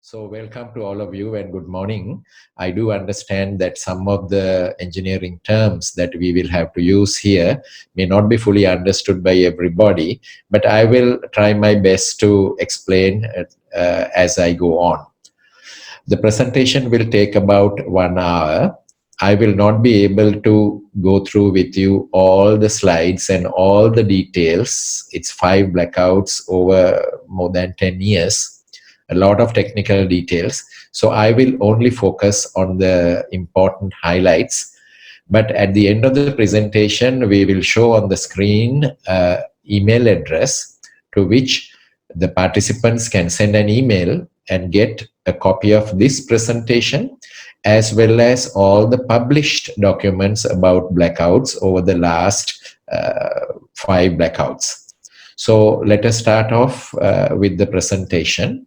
So welcome to all of you and good morning. I do understand that some of the engineering terms that we will have to use here may not be fully understood by everybody, but I will try my best to explain as I go on. The presentation will take about 1 hour. I will not be able to go through with you all the slides and all the details. It's 5 blackouts over more than 10 years, a lot of technical details. So I will only focus on the important highlights. But at the end of the presentation, we will show on the screen email address to which the participants can send an email and get a copy of this presentation, as well as all the published documents about blackouts over the last 5 blackouts. So let us start off with the presentation.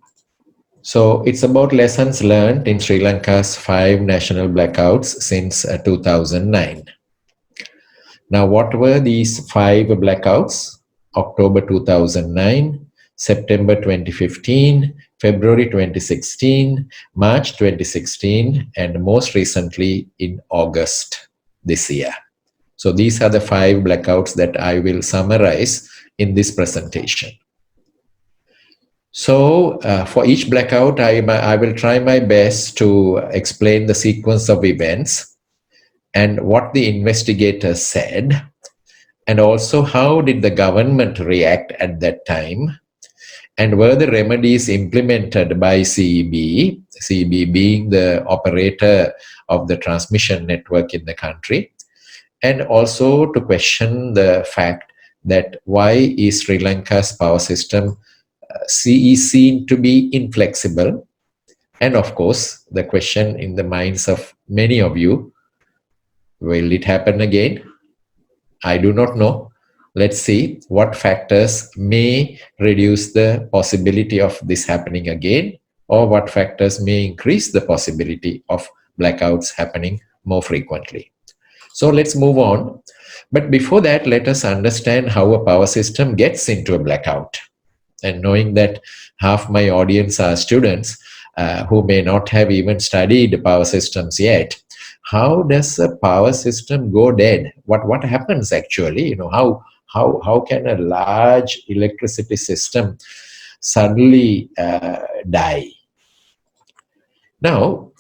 So it's about lessons learned in Sri Lanka's 5 national blackouts since 2009. Now, what were these 5 blackouts? October 2009, September 2015, February 2016, March 2016, and most recently in August this year. So these are the 5 blackouts that I will summarize in this presentation. So for each blackout, I will try my best to explain the sequence of events and what the investigators said, and also how did the government react at that time, and were the remedies implemented by CEB, CEB being the operator of the transmission network in the country, and also to question the fact that why is Sri Lanka's power system seen to be inflexible. And of course, the question in the minds of many of you, will it happen again? I do not know. Let's see what factors may reduce the possibility of this happening again, or what factors may increase the possibility of blackouts happening more frequently. So let's move on. But before that, let us understand how a power system gets into a blackout. And knowing that half my audience are students who may not have even studied power systems yet, how does a power system go dead? What happens actually? You know, how can a large electricity system suddenly die? Now,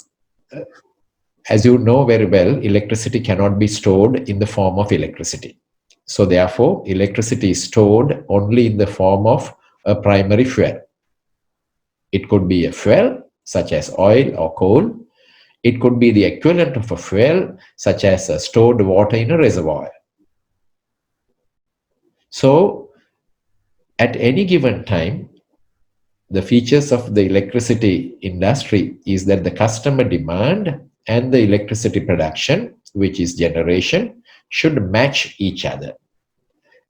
as you know very well, electricity cannot be stored in the form of electricity. So therefore, electricity is stored only in the form of a primary fuel. It could be a fuel such as oil or coal. It could be the equivalent of a fuel such as stored water in a reservoir. So at any given time, the features of the electricity industry is that the customer demand and the electricity production, which is generation, should match each other.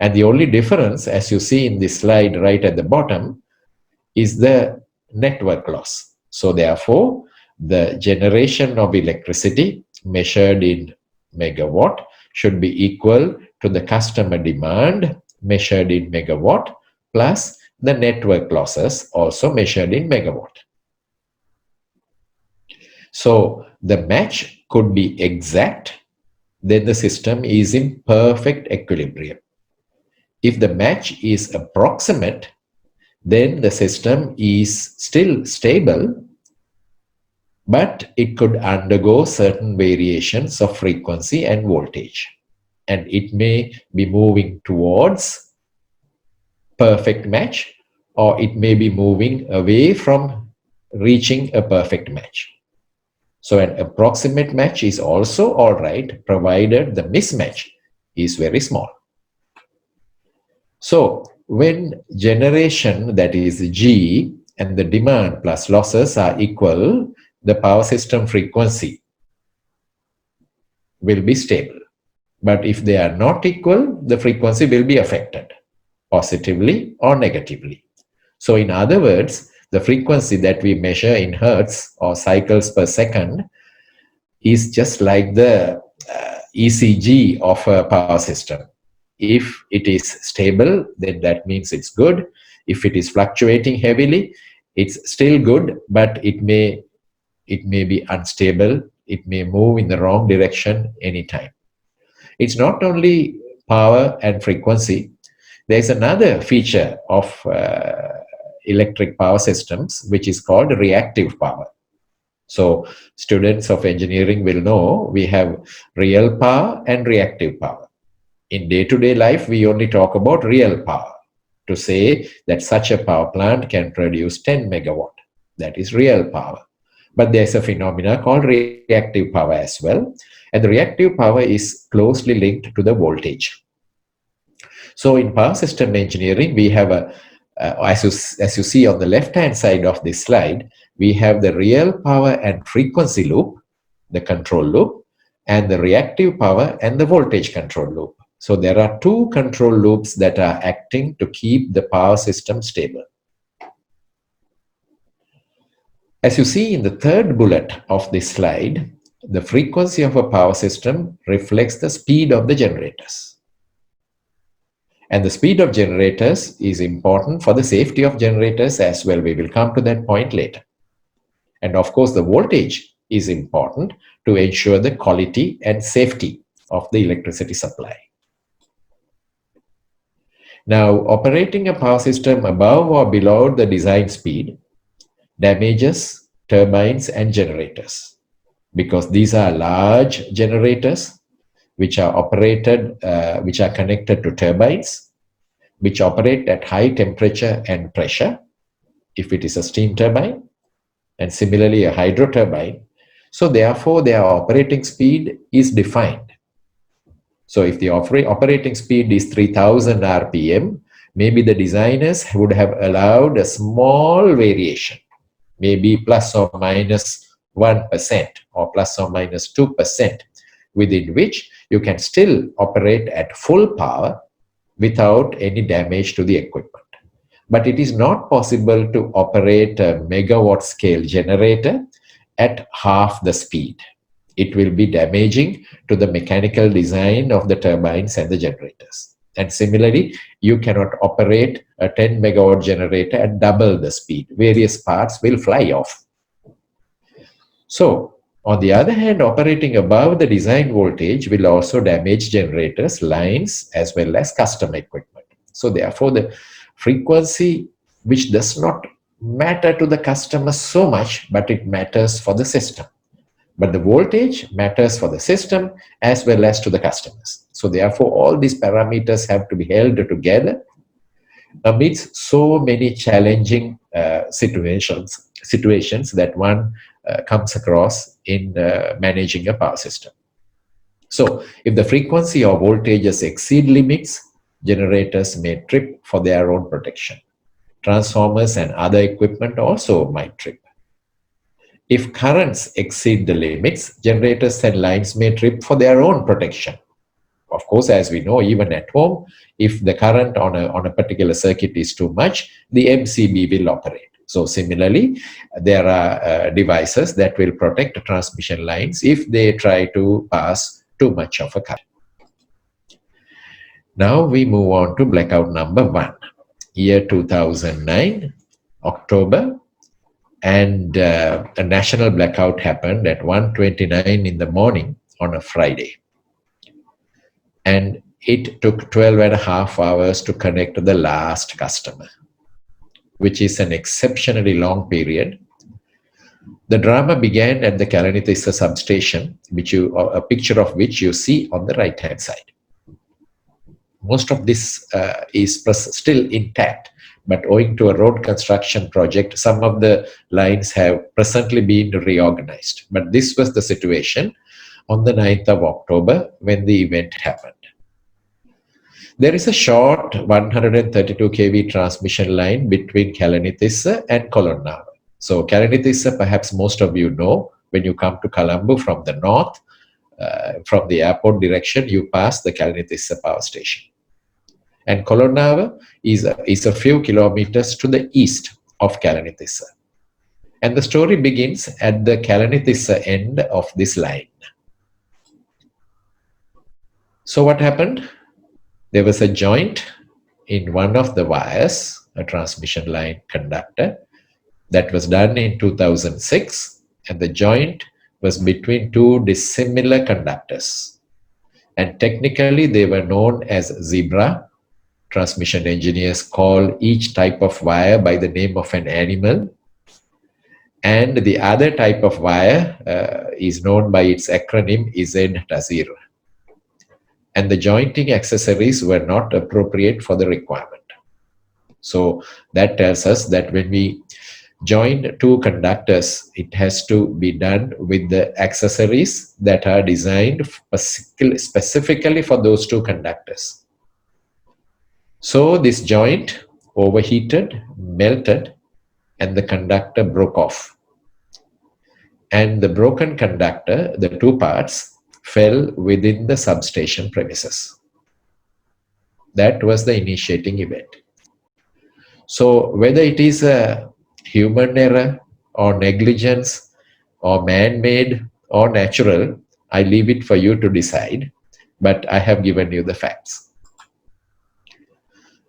And the only difference, as you see in this slide right at the bottom, is the network loss. So therefore, the generation of electricity measured in megawatt should be equal to the customer demand measured in megawatt plus the network losses also measured in megawatt. So the match could be exact, then the system is in perfect equilibrium. If the match is approximate, then the system is still stable, but it could undergo certain variations of frequency and voltage. And it may be moving towards perfect match, or it may be moving away from reaching a perfect match. So an approximate match is also all right, provided the mismatch is very small. So when generation, that is G, and the demand plus losses are equal, the power system frequency will be stable. But if they are not equal, the frequency will be affected, positively or negatively. So in other words, the frequency that we measure in hertz or cycles per second is just like the ECG of a power system. If it is stable, then that means it's good. If it is fluctuating heavily, It's still good, but it may be unstable. It may move in the wrong direction anytime. It's not only power and frequency. There's another feature of electric power systems, which is called reactive power. So students of engineering will know we have real power and reactive power. In day-to-day life, we only talk about real power to say that such a power plant can produce 10 megawatt. That is real power. But there's a phenomena called reactive power as well. And the reactive power is closely linked to the voltage. So in power system engineering, we have as you see on the left-hand side of this slide, we have the real power and frequency loop, the control loop, and the reactive power and the voltage control loop. So there are two control loops that are acting to keep the power system stable. As you see in the third bullet of this slide, the frequency of a power system reflects the speed of the generators. And the speed of generators is important for the safety of generators as well. We will come to that point later. And of course, the voltage is important to ensure the quality and safety of the electricity supply. Now, operating a power system above or below the design speed damages turbines and generators, because these are large generators which are operated, which are connected to turbines, which operate at high temperature and pressure, if it is a steam turbine, and similarly a hydro turbine. So therefore, their operating speed is defined. So if the operating speed is 3000 RPM, maybe the designers would have allowed a small variation, maybe plus or minus 1% or plus or minus 2%, within which you can still operate at full power without any damage to the equipment. But it is not possible to operate a megawatt scale generator at half the speed. It will be damaging to the mechanical design of the turbines and the generators. And similarly, you cannot operate a 10 megawatt generator at double the speed. Various parts will fly off. So, on the other hand, operating above the design voltage will also damage generators, lines, as well as custom equipment. So therefore, the frequency, which does not matter to the customer so much, but it matters for the system. But the voltage matters for the system as well as to the customers. So therefore, all these parameters have to be held together amidst so many challenging situations that one comes across in managing a power system. So if the frequency or voltages exceed limits, generators may trip for their own protection. Transformers and other equipment also might trip. If currents exceed the limits, generators and lines may trip for their own protection. Of course, as we know, even at home, if the current on a particular circuit is too much, the MCB will operate. So similarly, there are devices that will protect transmission lines if they try to pass too much of a current. Now we move on to blackout number 1, year 2009, October, and a national blackout happened at 1:29 in the morning on a Friday. And it took 12.5 hours to connect the last customer, which is an exceptionally long period. The drama began at the 𝗪𝗏𝗻 substation, a picture of which you see on the right-hand side. Most of this is still intact, but owing to a road construction project, some of the lines have presently been reorganized. But this was the situation on the 9th of October when the event happened. There is a short 132 kV transmission line between 𝗪𝗏𝗻 and Colonnava. So 𝗪𝗏𝗻, perhaps most of you know, when you come to Colombo from the north, from the airport direction, you pass the 𝗪𝗏𝗻 power station. And Colonnava is a few kilometers to the east of 𝗪𝗏𝗻. And the story begins at the 𝗪𝗏𝗻 end of this line. So what happened? There was a joint in one of the wires, a transmission line conductor, That was done in 2006, and the joint was between two dissimilar conductors. And technically, they were known as zebra. Transmission engineers call each type of wire by the name of an animal. And the other type of wire is known by its acronym 𝗍. And the jointing accessories were not appropriate for the requirement. So that tells us that when we join two conductors, it has to be done with the accessories that are designed specifically for those two conductors. So this joint overheated, melted, and the conductor broke off. And the broken conductor, the two parts, fell within the substation premises. That was the initiating event. So whether it is a human error or negligence or man-made or natural, I leave it for you to decide, but I have given you the facts.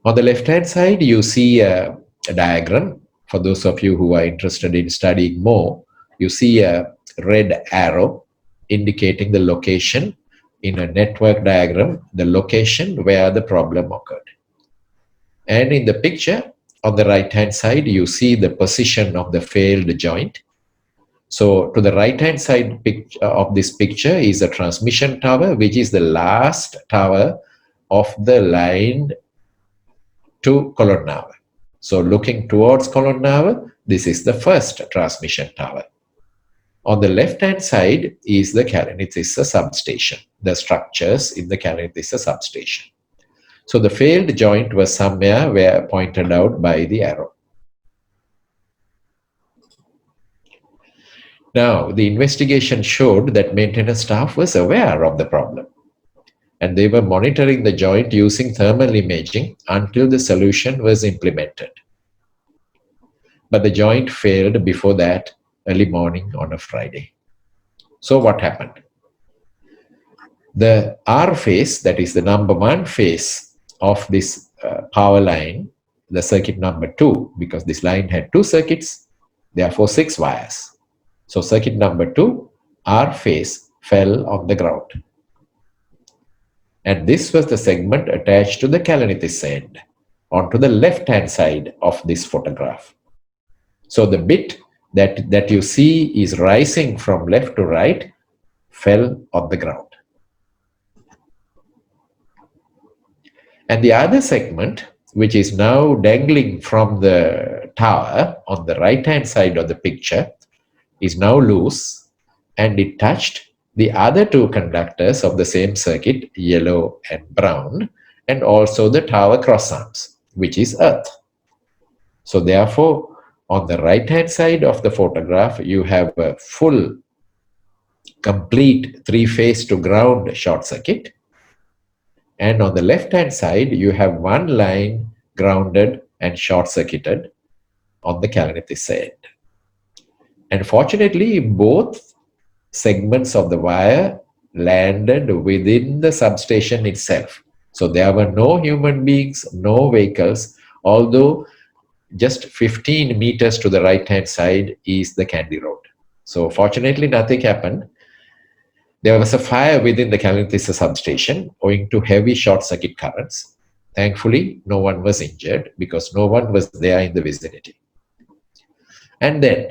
On the left-hand side, you see a diagram. For those of you who are interested in studying more, you see a red arrow indicating the location in a network diagram, the location where the problem occurred. And in the picture, on the right-hand side, you see the position of the failed joint. So to the right-hand side of this picture is a transmission tower, which is the last tower of the line to 𝗏𝗏𝗏. So looking towards 𝗏𝗏𝗏, this is the first transmission tower. On the left-hand side is the 𝗏𝗏𝗏 substation, the structures in the 𝗏𝗏𝗏 substation. So the failed joint was somewhere where pointed out by the arrow. Now, the investigation showed that maintenance staff was aware of the problem, and they were monitoring the joint using thermal imaging until the solution was implemented. But the joint failed before that early morning on a Friday. So what happened? The R phase, that is the number 1 phase of this power line, the circuit number 2, because this line had 2 circuits, therefore 6 wires. So circuit number 2, R phase, fell on the ground. And this was the segment attached to the 𝗏𝗏𝗏 end, onto the left-hand side of this photograph. So the bit that you see is rising from left to right fell on the ground. And the other segment, which is now dangling from the tower on the right-hand side of the picture, is now loose, and it touched the other 2 conductors of the same circuit, yellow and brown, and also the tower cross arms, which is earth. So therefore, on the right-hand side of the photograph, you have a full, complete 3-phase to ground short circuit. And on the left-hand side, you have one line grounded and short-circuited on the 𝗏𝗏𝗏 end. And fortunately, both segments of the wire landed within the substation itself. So there were no human beings, no vehicles, although just 15 meters to the right-hand side is the Candy Road. So fortunately, nothing happened. There was a fire within the 𝗏𝗏𝗏 substation owing to heavy short-circuit currents. Thankfully, no one was injured because no one was there in the vicinity. And then,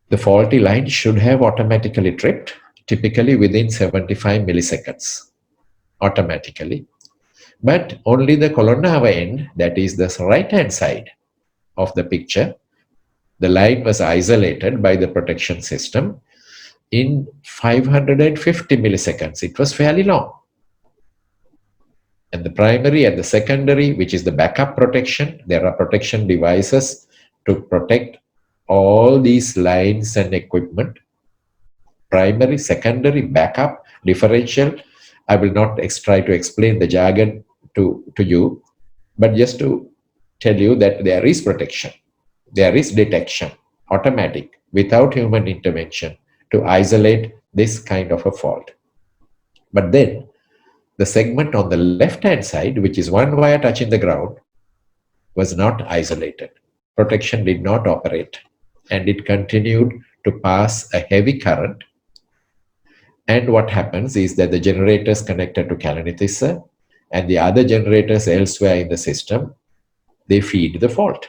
the faulty line should have automatically tripped, typically within 75 milliseconds, automatically. But only the 𝗏𝗏𝗏 end, that is the right-hand side of the picture, the line was isolated by the protection system in 550 milliseconds. It was fairly long. And the primary and the secondary, which is the backup protection, there are protection devices to protect all these lines and equipment. Primary, secondary, backup, differential. I will not try to explain the jargon to you, but just to tell you that there is protection. There is detection, automatic, without human intervention, to isolate this kind of a fault. But then, the segment on the left-hand side, which is one wire touching the ground, was not isolated. protection did not operate, and it continued to pass a heavy current. And what happens is that the generators connected to 𝗪𝗏𝗀 and the other generators elsewhere in the system, they feed the fault.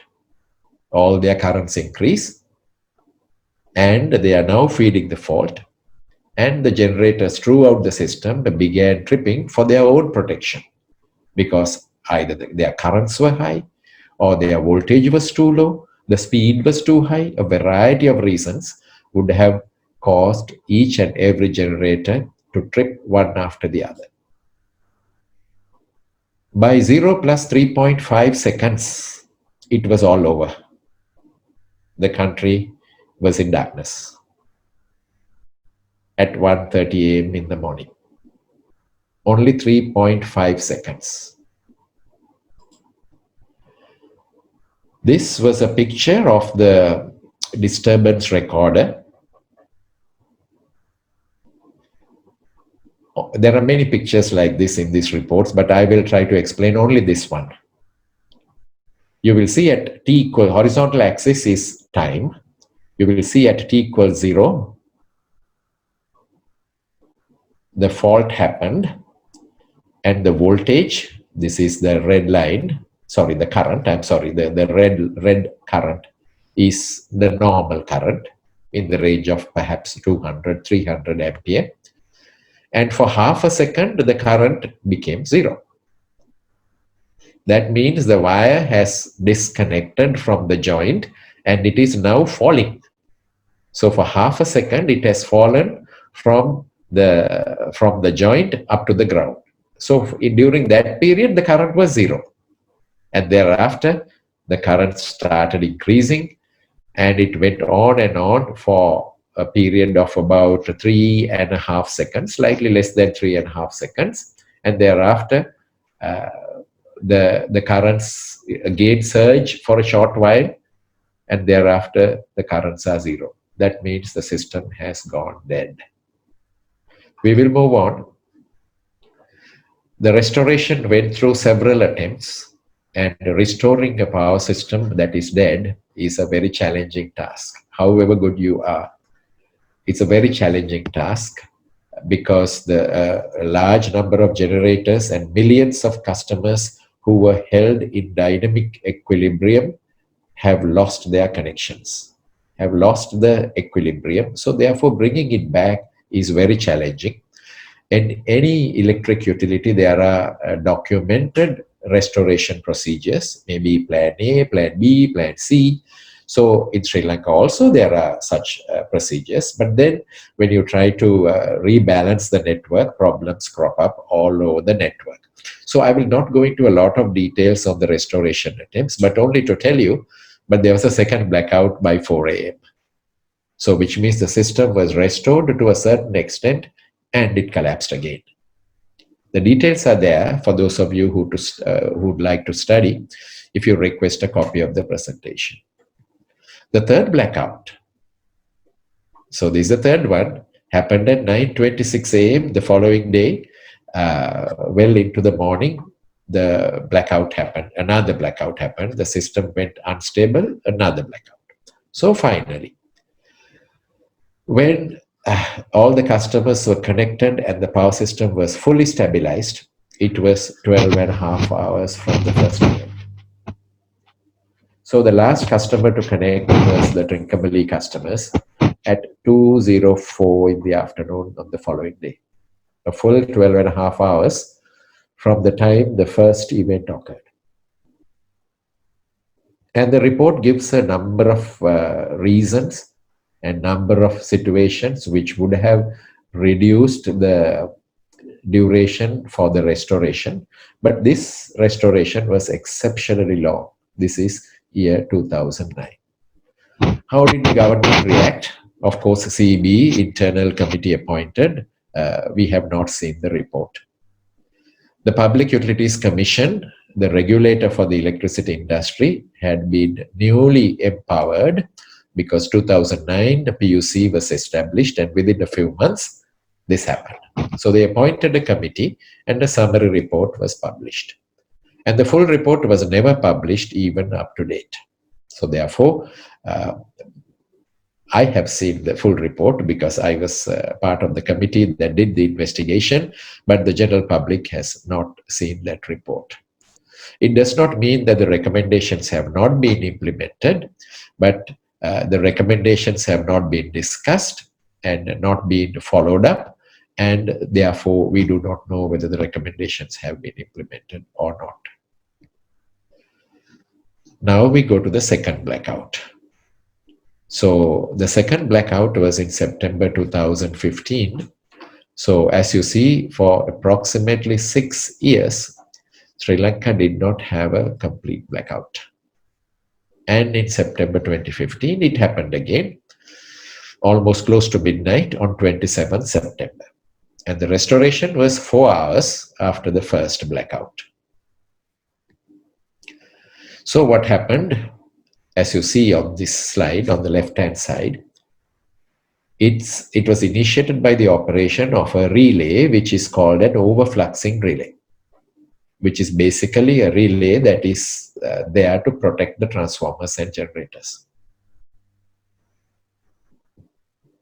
All their currents increase, and they are now feeding the fault, and the generators throughout the system began tripping for their own protection, because either their currents were high, or their voltage was too low, the speed was too high. A variety of reasons would have caused each and every generator to trip one after the other. By 0 plus 3.5 seconds, it was all over. The country was in darkness at 1:30 a.m. in the morning. Only 3.5 seconds. This was a picture of the disturbance recorder. There are many pictures like this in these reports, but I will try to explain only this one. You will see at t equal, horizontal axis is time. You will see at t equals 0, the fault happened, and the voltage, this is the red line, sorry, the current, the red current is the normal current in the range of perhaps 200, 300 ampere. And for half a second, the current became 0. That means the wire has disconnected from the joint and it is now falling. So for half a second, it has fallen from the joint up to the ground. So during that period, the current was 0. And thereafter, the current started increasing, and it went on and on for a period of about 3.5 seconds, slightly less than 3.5 seconds. And thereafter, the currents again surge for a short while, and thereafter the currents are 0. That means the system has gone dead. We will move on. The restoration went through several attempts, and restoring a power system that is dead is a very challenging task. However good you are, it's a very challenging task, because the large number of generators and millions of customers who were held in dynamic equilibrium have lost their connections, have lost the equilibrium. So therefore, bringing it back is very challenging. In any electric utility, there are documented restoration procedures, maybe plan A, plan B, plan C. So in Sri Lanka also there are such procedures, but then when you try to rebalance the network, problems crop up all over the network. So I will not go into a lot of details on the restoration attempts, but only to tell you, but there was a second blackout by 4 a.m. So which means the system was restored to a certain extent and it collapsed again. The details are there for those of you who would like to study, if you request a copy of the presentation. The third blackout, so this is the third one, happened at 9:26 a.m. the following day. Well into the morning, the blackout happened. Another blackout happened. The system went unstable, another blackout. So finally, when all the customers were connected and the power system was fully stabilized, it was 12.5 hours from the first event. So the last customer to connect was the 𝗙𝗏𝗃 customers at 2:04 in the afternoon on the following day. A full 12.5 hours from the time the first event occurred. And the report gives a number of reasons and number of situations which would have reduced the duration for the restoration. But this restoration was exceptionally long. This is year 2009. How did the government react? Of course, CEB, internal committee appointed. We have not seen the report. The Public Utilities Commission, the regulator for the electricity industry, had been newly empowered because 2009, the PUC was established, and within a few months, this happened. So they appointed a committee and a summary report was published. And the full report was never published even up to date. So therefore, I have seen the full report because I was part of the committee that did the investigation, but the general public has not seen that report. It does not mean that the recommendations have not been implemented, but the recommendations have not been discussed and not been followed up, and therefore we do not know whether the recommendations have been implemented or not. Now we go to the second blackout. So the second blackout was in September 2015. So as you see, for approximately 6 years, Sri Lanka did not have a complete blackout. And in September 2015, it happened again, almost close to midnight on 27 September. And the restoration was 4 hours after the first blackout. So what happened, as you see on this slide on the left-hand side, it was initiated by the operation of a relay, which is called an overfluxing relay, which is basically a relay that is there to protect the transformers and generators.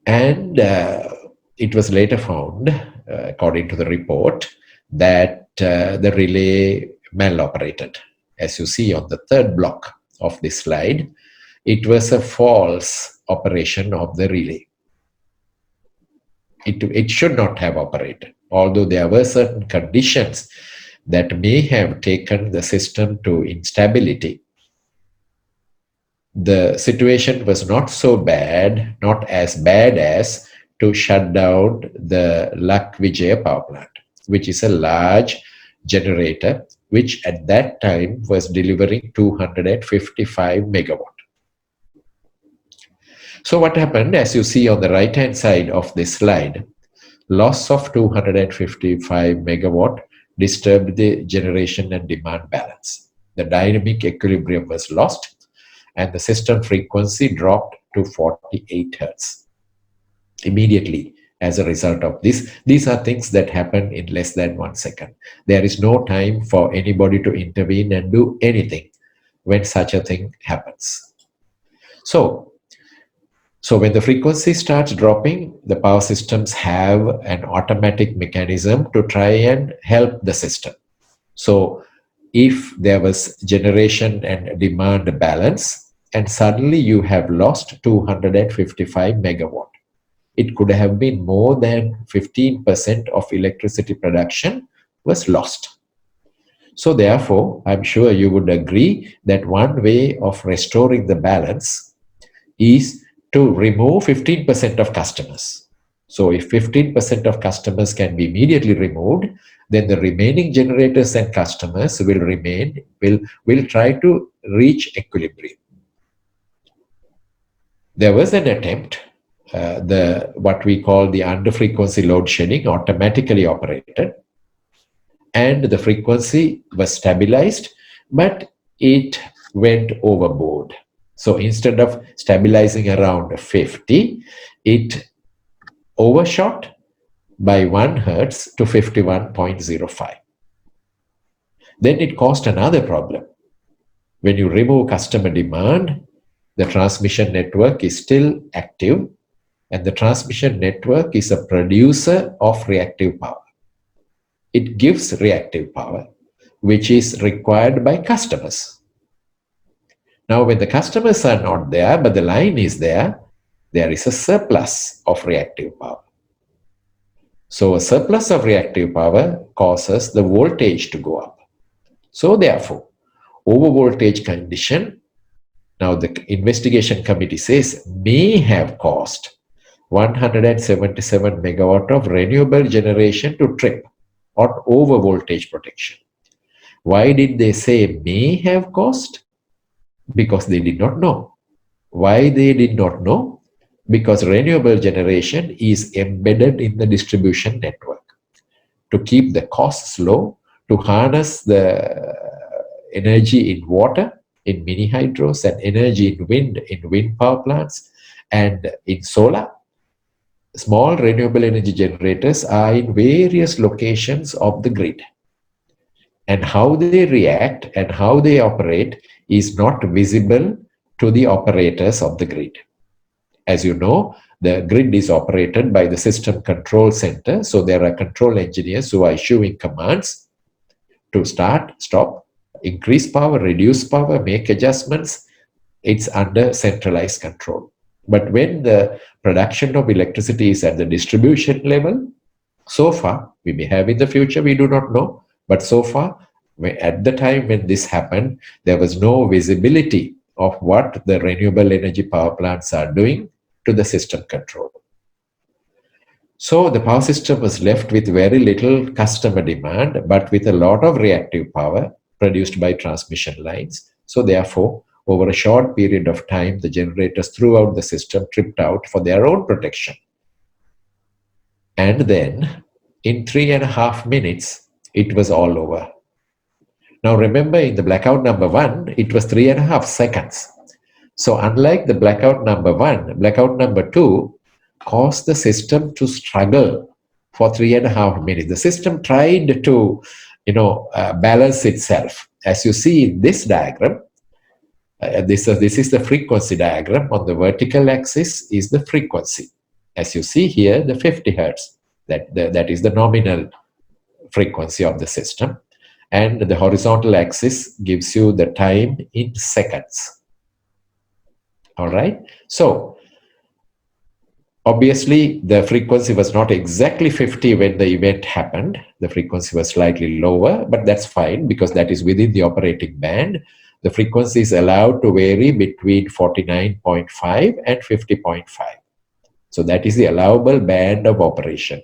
And it was later found, according to the report, that the relay maloperated. As you see on the third block of this slide, it was a false operation of the relay. It should not have operated, although there were certain conditions that may have taken the system to instability. The situation was not so bad, not as bad as to shut down the 𝗏𝗪𝗀 power plant, which is a large generator, which at that time was delivering 255 megawatt. So what happened, as you see on the right-hand side of this slide, loss of 255 megawatt disturbed the generation and demand balance. The dynamic equilibrium was lost and the system frequency dropped to 48 Hertz. Immediately as a result of this, these are things that happen in less than 1 second. There is no time for anybody to intervene and do anything when such a thing happens. So when the frequency starts dropping, the power systems have an automatic mechanism to try and help the system. So if there was generation and demand balance, and suddenly you have lost 255 megawatt, it could have been more than 15% of electricity production was lost. So therefore, I'm sure you would agree that one way of restoring the balance is to remove 15% of customers. So if 15% of customers can be immediately removed, then the remaining generators and customers will try to reach equilibrium. There was an attempt, what we call the under frequency load shedding automatically operated, and the frequency was stabilized, but it went overboard. So instead of stabilizing around 50, it overshot by 1 Hertz to 51.05. Then it caused another problem. When you remove customer demand, the transmission network is still active, and the transmission network is a producer of reactive power. It gives reactive power, which is required by customers. Now, when the customers are not there, but the line is there, there is a surplus of reactive power. So a surplus of reactive power causes the voltage to go up. So therefore, over voltage condition, now the investigation committee says, may have caused 177 megawatt of renewable generation to trip or over voltage protection. Why did they say may have caused? Because they did not know. Why they did not know? Because renewable generation is embedded in the distribution network to keep the costs low, to harness the energy in water, in mini hydros, and energy in wind power plants, and in solar. Small renewable energy generators are in various locations of the grid. And how they react and how they operate is not visible to the operators of the grid. As you know, the grid is operated by the system control center. So there are control engineers who are issuing commands to start, stop, increase power, reduce power, make adjustments. It's under centralized control. But when the production of electricity is at the distribution level, so far, we may have in the future, we do not know, but so far, at the time when this happened, there was no visibility of what the renewable energy power plants are doing to the system control. So the power system was left with very little customer demand, but with a lot of reactive power produced by transmission lines. So therefore, over a short period of time, the generators throughout the system tripped out for their own protection. And then, in 3.5 minutes, it was all over. Now remember, in the blackout number 1, it was 3.5 seconds. So unlike the blackout number 1, blackout number 2 caused the system to struggle for 3.5 minutes. The system tried to, balance itself. As you see in this diagram, this is the frequency diagram. On the vertical axis is the frequency. As you see here, the 50 hertz, that is the nominal frequency of the system. And the horizontal axis gives you the time in seconds. All right. So obviously, the frequency was not exactly 50 when the event happened. The frequency was slightly lower, but that's fine because that is within the operating band. The frequency is allowed to vary between 49.5 and 50.5. So that is the allowable band of operation.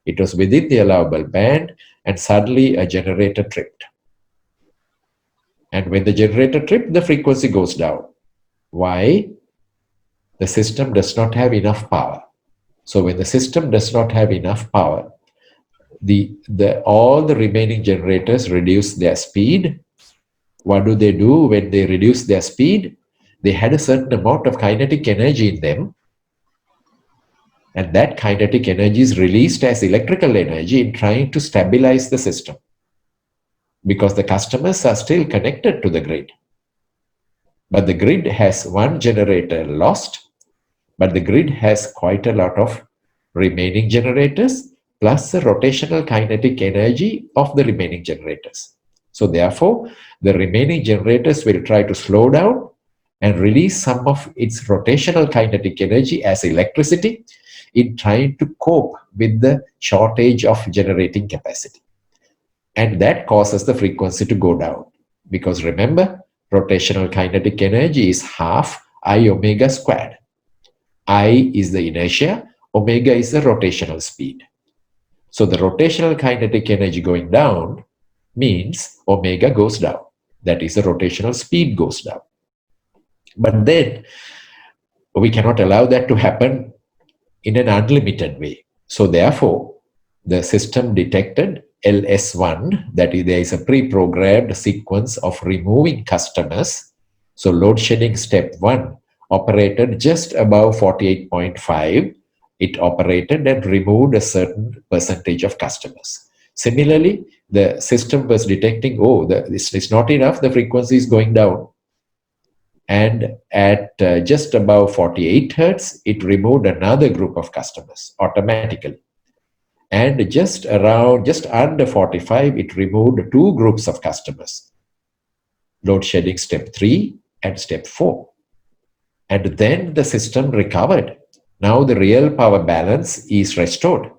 It was within the allowable band, and suddenly a generator tripped. And when the generator tripped, the frequency goes down. Why? The system does not have enough power. So when the system does not have enough power, all the remaining generators reduce their speed. What do when they reduce their speed? They had a certain amount of kinetic energy in them. And that kinetic energy is released as electrical energy in trying to stabilize the system. Because the customers are still connected to the grid. But the grid has one generator lost, but the grid has quite a lot of remaining generators, plus the rotational kinetic energy of the remaining generators. So therefore, the remaining generators will try to slow down and release some of its rotational kinetic energy as electricity in trying to cope with the shortage of generating capacity. And that causes the frequency to go down. Because remember, rotational kinetic energy is half I omega squared. I is the inertia, omega is the rotational speed. So the rotational kinetic energy going down means omega goes down. That is, the rotational speed goes down. But then we cannot allow that to happen in an unlimited way. So therefore, the system detected LS1, that is, there is a pre-programmed sequence of removing customers. So load shedding step 1 operated just above 48.5. It operated and removed a certain percentage of customers. Similarly, the system was detecting, this is not enough, the frequency is going down. And at just above 48 hertz, it removed another group of customers automatically. And just under 45, it removed 2 groups of customers. Load shedding step 3 and step 4. And then the system recovered. Now the real power balance is restored.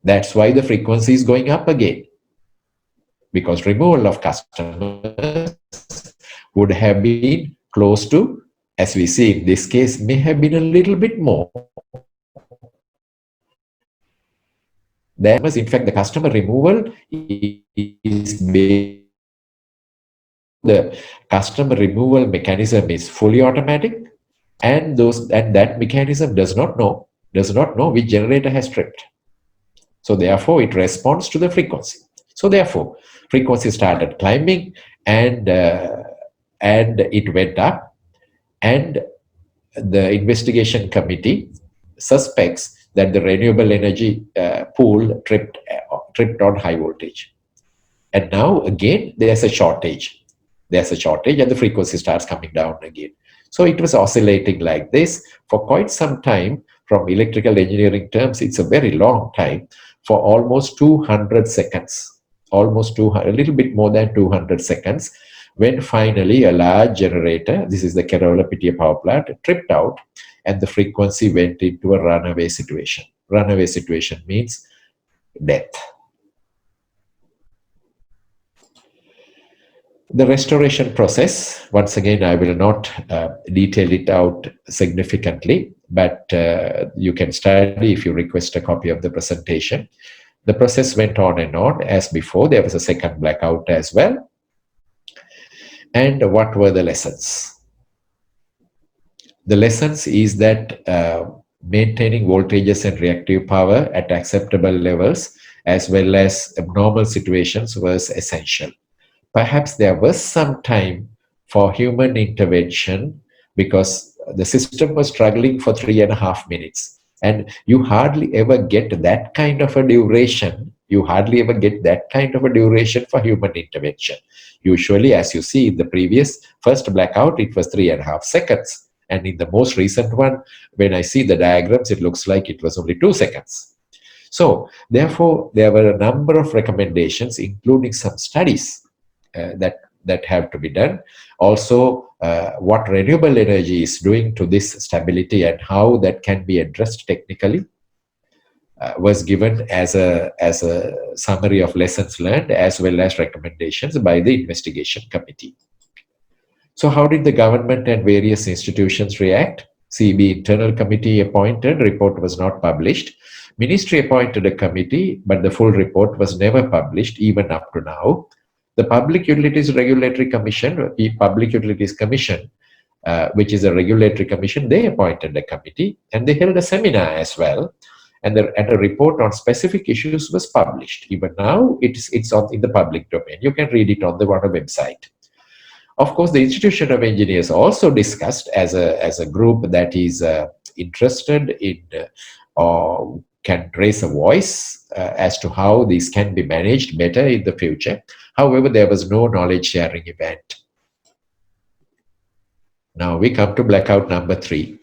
That's why the frequency is going up again. Because removal of customers would have been close to, as we see in this case, may have been a little bit more. In fact, the customer removal is the customer removal mechanism is fully automatic, and that mechanism does not know which generator has tripped. So therefore, it responds to the frequency. So therefore, frequency started climbing, and it went up, and the investigation committee suspects that the renewable energy pool tripped on high voltage. And now again, there's a shortage. And the frequency starts coming down again. So it was oscillating like this for quite some time. From electrical engineering terms, it's a very long time, for almost 200 seconds, almost 200, a little bit more than 200 seconds, when finally a large generator, this is the 𝗓𝗏𝗻𝗂 power plant, tripped out and the frequency went into a runaway situation. Runaway situation means death. The restoration process, once again, I will not detail it out significantly, but you can study if you request a copy of the presentation. The process went on and on as before. There was a second blackout as well. And what were the lessons? The lessons is that maintaining voltages and reactive power at acceptable levels as well as abnormal situations was essential. Perhaps there was some time for human intervention because the system was struggling for 3.5 minutes. And you hardly ever get that kind of a duration. You hardly ever get that kind of a duration for human intervention. Usually, as you see in the previous first blackout, it was 3.5 seconds. And in the most recent one, when I see the diagrams, it looks like it was only 2 seconds. So, therefore, there were a number of recommendations, including some studies that have to be done. Also, what renewable energy is doing to this stability and how that can be addressed technically was given as a summary of lessons learned as well as recommendations by the investigation committee. So how did the government and various institutions react? CB internal committee appointed, report was not published. Ministry appointed a committee, but the full report was never published even up to now. The Public Utilities Regulatory Commission, the Public Utilities Commission, which is a regulatory commission, they appointed a committee and they held a seminar as well. And a report on specific issues was published. Even now, it's in the public domain. You can read it on the website. Of course, the Institution of Engineers also discussed as a group that is interested in or can raise a voice as to how these can be managed better in the future. However, there was no knowledge sharing event. Now we come to blackout number 3.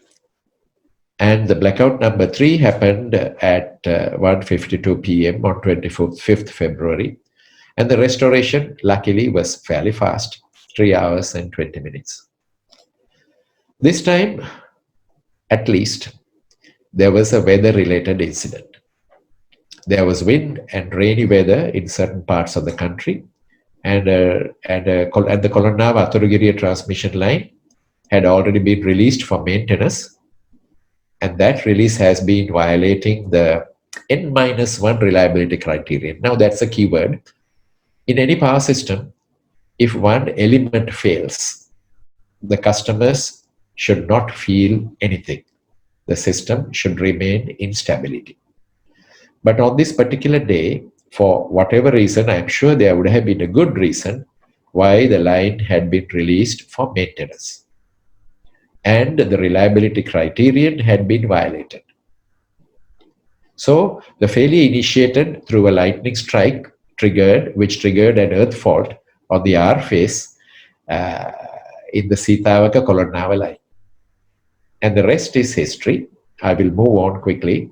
And the blackout number 3 happened at 1:52 p.m. on 25th February. And the restoration, luckily, was fairly fast, 3 hours and 20 minutes. This time, at least, there was a weather-related incident. There was wind and rainy weather in certain parts of the country, and the 𝗓𝗏𝗻𝗂 transmission line had already been released for maintenance, and that release has been violating the N-1 reliability criterion. Now that's a key word. In any power system, if one element fails, the customers should not feel anything. The system should remain in stability. But on this particular day, for whatever reason, I'm sure there would have been a good reason why the line had been released for maintenance. And the reliability criterion had been violated. So the failure initiated through a lightning strike which triggered an earth fault on the R phase in the 𝗟𝗏𝗀 line. And the rest is history. I will move on quickly.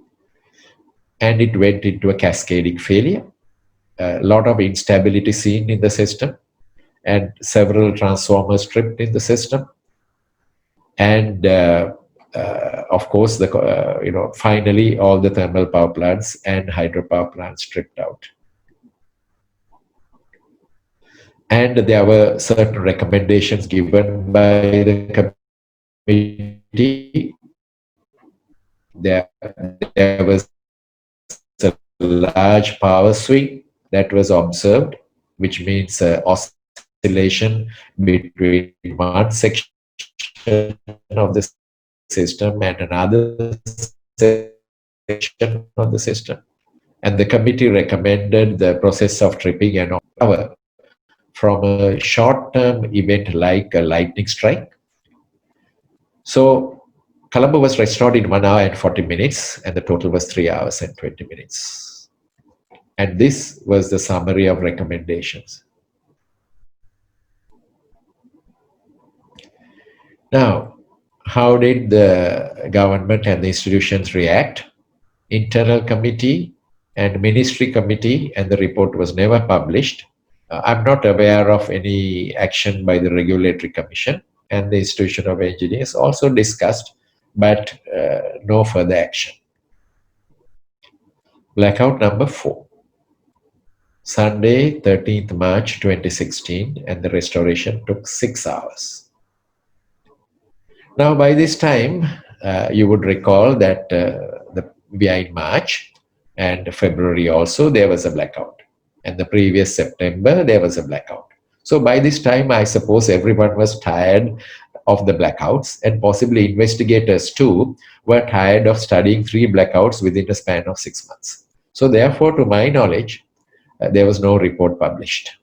And it went into a cascading failure. A lot of instability seen in the system, and several transformers tripped in the system. And of course, finally, all the thermal power plants and hydropower plants tripped out. And there were certain recommendations given by the committee. There was a large power swing that was observed, which means oscillation between one section of the system and another section of the system. And the committee recommended the process of tripping and power from a short-term event like a lightning strike. So Colombo was restored in 1 hour and 40 minutes, and the total was 3 hours and 20 minutes. And this was the summary of recommendations. Now, How did the government and the institutions react? Internal committee and ministry committee, and the report was never published. I'm not aware of any action by the Regulatory Commission, and the Institution of Engineers also discussed, but no further action. Blackout number 4. Sunday, 13th March 2016, and the restoration took 6 hours. Now, by this time, you would recall that we are in March and February also, there was a blackout. And the previous September, there was a blackout. So by this time, I suppose everyone was tired of the blackouts, and possibly investigators too were tired of studying 3 blackouts within a span of 6 months. So therefore, to my knowledge, there was no report published.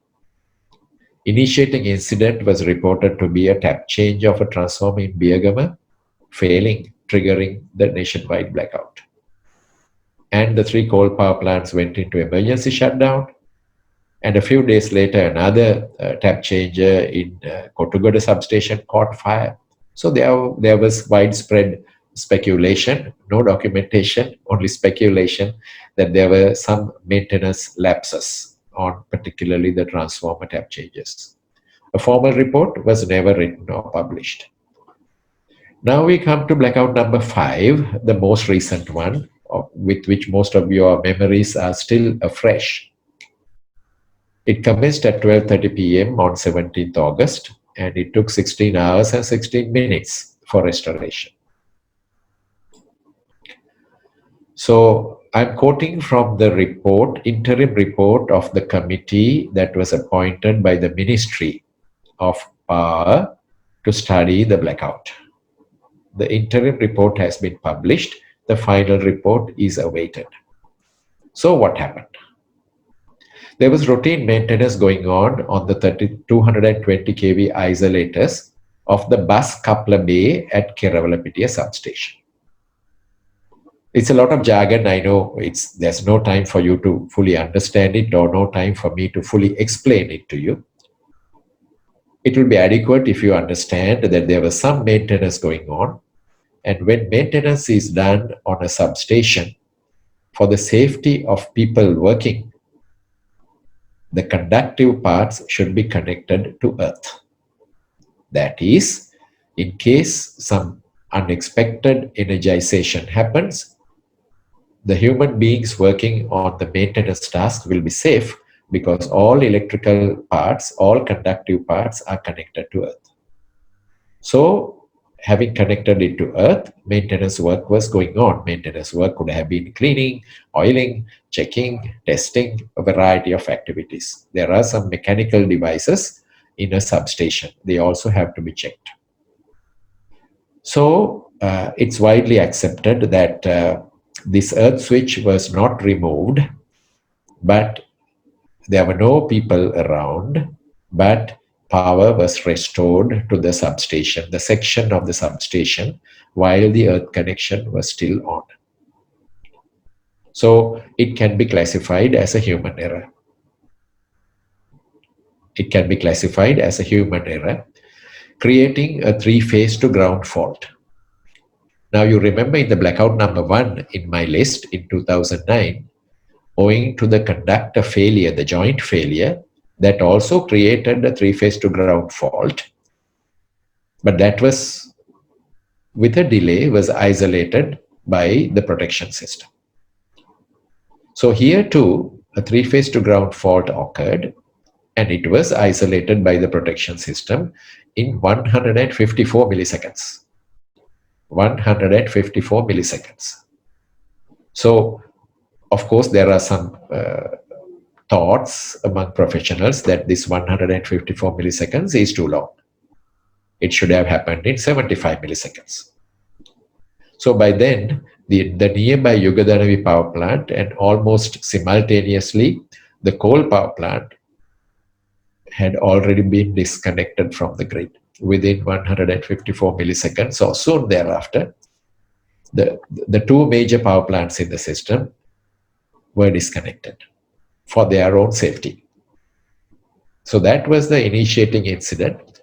Initiating incident was reported to be a tap change of a transformer in 𝗵𝗻, failing, triggering the nationwide blackout. And the 3 coal power plants went into emergency shutdown. And a few days later, another tap changer in 𝗪𝗪 substation caught fire. So there was widespread speculation, no documentation, only speculation that there were some maintenance lapses on particularly the transformer tap changes. A formal report was never written or published. Now we come to blackout number 5, the most recent one, with which most of your memories are still fresh. It commenced at 12:30 p.m. on 17th August, and it took 16 hours and 16 minutes for restoration. So I'm quoting from the report, interim report of the committee that was appointed by the Ministry of Power to study the blackout. The interim report has been published. The final report is awaited. So what happened? There was routine maintenance going on the 220 kV isolators of the bus coupler bay at 𝗪𝗏 substation. It's a lot of jargon, I know. There's no time for you to fully understand it, or no time for me to fully explain it to you. It will be adequate if you understand that there was some maintenance going on, and when maintenance is done on a substation, for the safety of people working, the conductive parts should be connected to earth. That is, in case some unexpected energization happens, the human beings working on the maintenance task will be safe because all electrical parts, all conductive parts are connected to earth. So, having connected it to earth, maintenance work was going on. Maintenance work could have been cleaning, oiling, checking, testing, a variety of activities. There are some mechanical devices in a substation. They also have to be checked. So, it's widely accepted that this earth switch was not removed, but there were no people around, but power was restored to the substation, the section of the substation, while the earth connection was still on. So it can be classified as a human error. It can be classified as a human error, creating a 3-phase to ground fault. Now you remember in the blackout number 1 in my list in 2009, owing to the conductor failure, the joint failure, that also created a 3-phase to ground fault. But that was, with a delay, was isolated by the protection system. So here too, a 3-phase to ground fault occurred, and it was isolated by the protection system in 154 milliseconds. 154 milliseconds. So, of course, there are some thoughts among professionals that this 154 milliseconds is too long. It should have happened in 75 milliseconds. So by then, the nearby 𝗪𝗏 power plant and almost simultaneously the coal power plant had already been disconnected from the grid. Within 154 milliseconds or soon thereafter, the 2 major power plants in the system were disconnected for their own safety. So that was the initiating incident.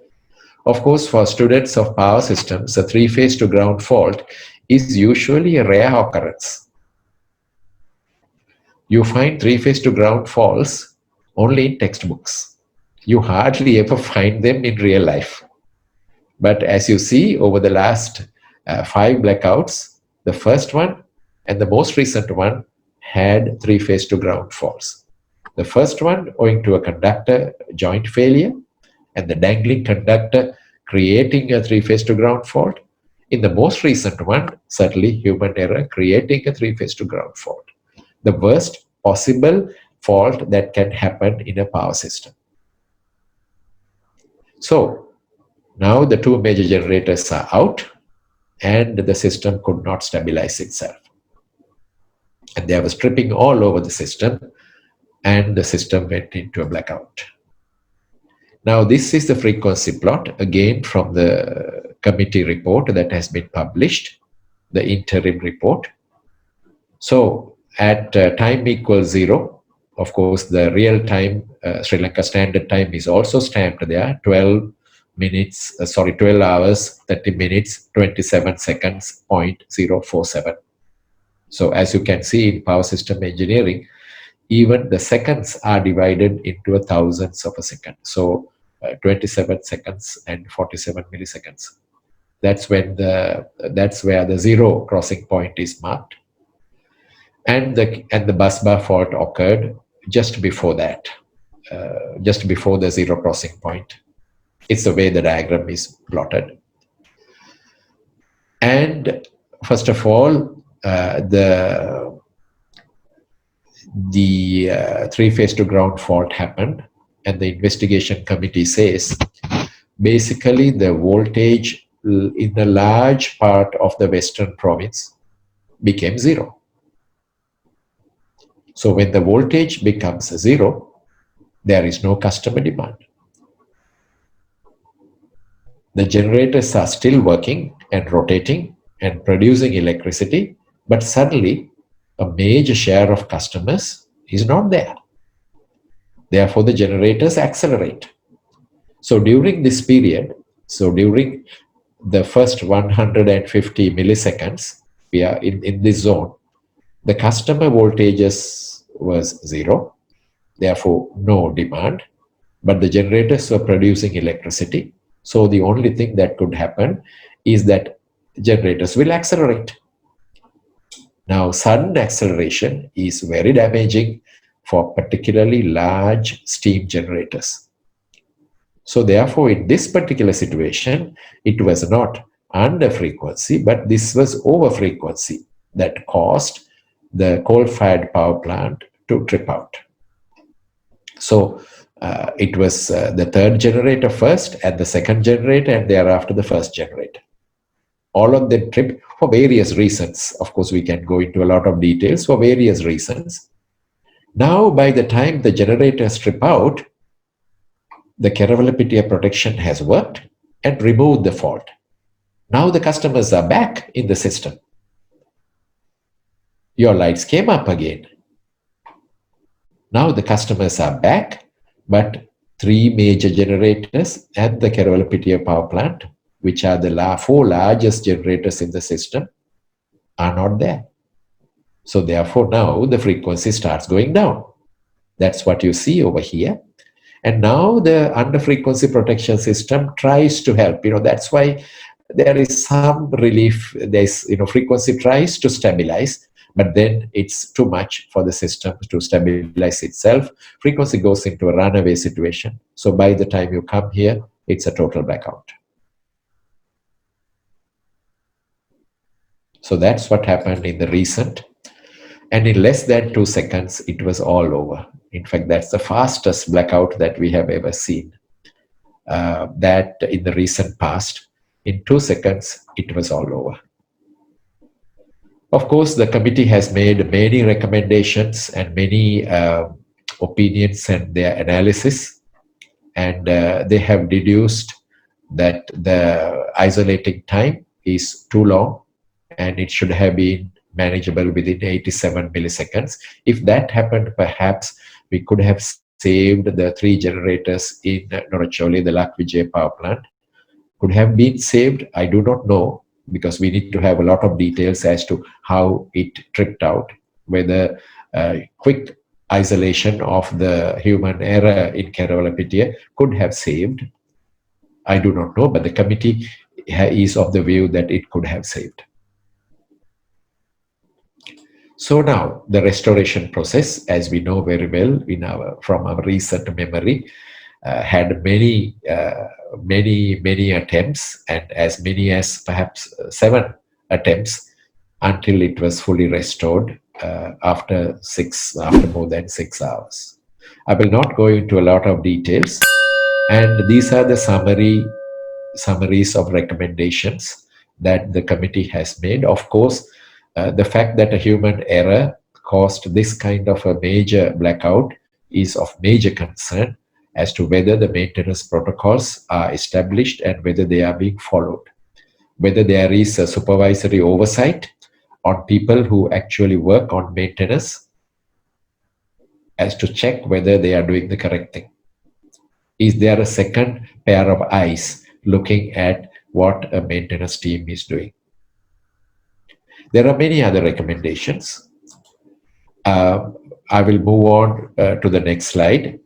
Of course, for students of power systems, a three-phase to ground fault is usually a rare occurrence. You find three-phase to ground faults only in textbooks. You hardly ever find them in real life. But as you see over the last 5 blackouts, the first one and the most recent one had three-phase to ground faults. The first one owing to a conductor joint failure and the dangling conductor creating a three-phase to ground fault. In the most recent one, certainly human error creating a three-phase to ground fault. The worst possible fault that can happen in a power system. So now the two major generators are out and the system could not stabilize itself. And there was tripping all over the system and the system went into a blackout. Now this is the frequency plot, again from the committee report that has been published, the interim report. So at time equals 0, of course the real time, Sri Lanka standard time is also stamped there, 12 hours, 30 minutes, 27 seconds, 0.047. So as you can see in power system engineering, even the seconds are divided into thousands of a second. So 27 seconds and 47 milliseconds. That's where the zero crossing point is marked. And the bus bar fault occurred just before that, just before the zero crossing point. It's the way the diagram is plotted. And first of all, the three-phase to ground fault happened, and the investigation committee says basically the voltage in a large part of the western province became 0. So when the voltage becomes 0, there is no customer demand. The generators are still working and rotating and producing electricity, but suddenly a major share of customers is not there. Therefore, the generators accelerate. So during this period, during the first 150 milliseconds, we are in this zone, the customer voltages was 0, therefore no demand, but the generators were producing electricity. So the only thing that could happen is that generators will accelerate. Now, sudden acceleration is very damaging for particularly large steam generators. So therefore, in this particular situation, it was not under frequency, but this was over frequency that caused the coal-fired power plant to trip out. So it was the third generator first and the second generator and thereafter the first generator. All of them tripped for various reasons. Of course, we can go into a lot of details for various reasons. Now, by the time the generators trip out, the 𝗟𝗏𝗪 protection has worked and removed the fault. Now the customers are back in the system. Your lights came up again. Now the customers are back, but 3 major generators at the 𝗟𝗏𝗪 power plant, which are the 4 largest generators in the system, are not there. So therefore now the frequency starts going down. That's what you see over here. And now the under frequency protection system tries to help. That's why there is some relief. There's, frequency tries to stabilize, but then it's too much for the system to stabilize itself. Frequency goes into a runaway situation. So by the time you come here, it's a total blackout. So that's what happened in the recent. And in less than 2 seconds, it was all over. In fact, that's the fastest blackout that we have ever seen. That in the recent past, in 2 seconds, it was all over. Of course, the committee has made many recommendations and many opinions and their analysis. And they have deduced that the isolating time is too long and it should have been manageable within 87 milliseconds. If that happened, perhaps we could have saved the 3 generators in 𝗏𝗏, the Tilak power plant, could have been saved. I do not know, because we need to have a lot of details as to how it tripped out, whether quick isolation of the human error in 𝗪𝗶𝗪 could have saved. I do not know, but the committee is of the view that it could have saved. So now the restoration process, as we know very well from our recent memory, had many attempts, and as many as perhaps 7 attempts until it was fully restored after more than 6 hours. I will not go into a lot of details, and these are the summaries of recommendations that the committee has made. Of course, the fact that a human error caused this kind of a major blackout is of major concern as to whether the maintenance protocols are established and whether they are being followed, whether there is a supervisory oversight on people who actually work on maintenance as to check whether they are doing the correct thing. Is there a second pair of eyes looking at what a maintenance team is doing? There are many other recommendations. I will move on to the next slide.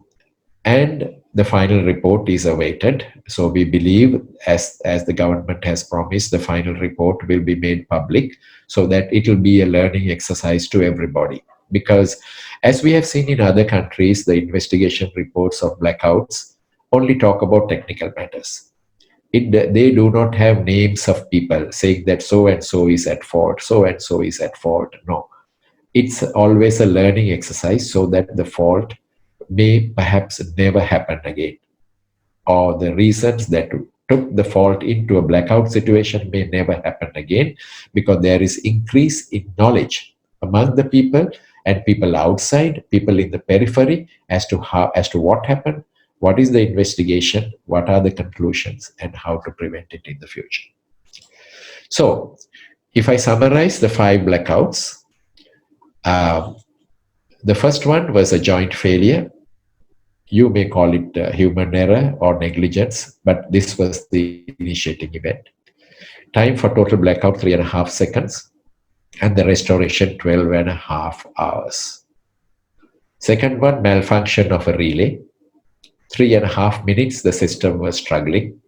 And the final report is awaited. So we believe, as the government has promised, the final report will be made public so that it will be a learning exercise to everybody. Because as we have seen in other countries, the investigation reports of blackouts only talk about technical matters. They do not have names of people saying that so and so is at fault, so and so is at fault. No, it's always a learning exercise so that the fault may perhaps never happen again, or the reasons that took the fault into a blackout situation may never happen again, because there is increase in knowledge among the people and people outside, people in the periphery, as to what happened, what is the investigation, what are the conclusions, and how to prevent it in the future. So, if I summarize the 5 blackouts, the first one was a joint failure. You may call it human error or negligence, but this was the initiating event. Time for total blackout 3.5 seconds, and the restoration 12.5 hours. Second one, malfunction of a relay. 3.5 minutes, the system was struggling.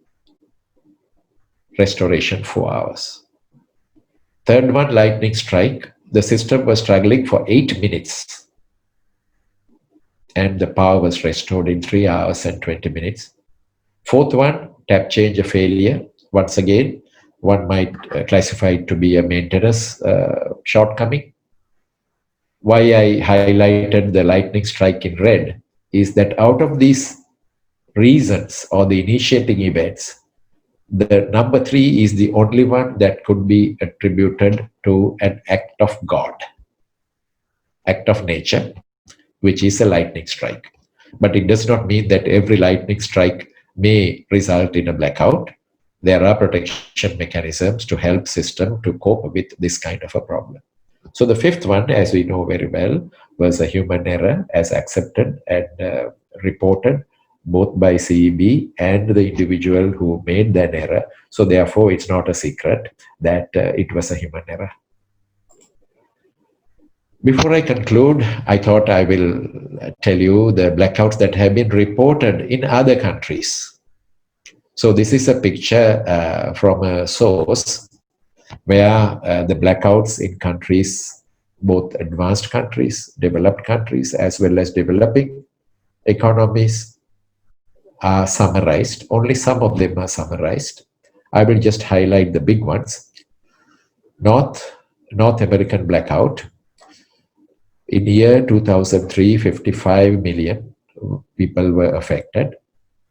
Restoration 4 hours. Third one, lightning strike. The system was struggling for 8 minutes. And the power was restored in 3 hours and 20 minutes. Fourth one, tap changer failure. Once again, one might classify it to be a maintenance shortcoming. Why I highlighted the lightning strike in red is that out of these reasons or the initiating events, the number 3 is the only one that could be attributed to an act of God, act of nature, which is a lightning strike. But it does not mean that every lightning strike may result in a blackout. There are protection mechanisms to help system to cope with this kind of a problem. So the fifth one, as we know very well, was a human error, as accepted and reported both by CEB and the individual who made that error. So therefore, it's not a secret that it was a human error. Before I conclude, I thought I will tell you the blackouts that have been reported in other countries. So this is a picture from a source where the blackouts in countries, both advanced countries, developed countries, as well as developing economies, are summarized. Only some of them are summarized. I will just highlight the big ones. North American blackout. In year 2003, 55 million people were affected.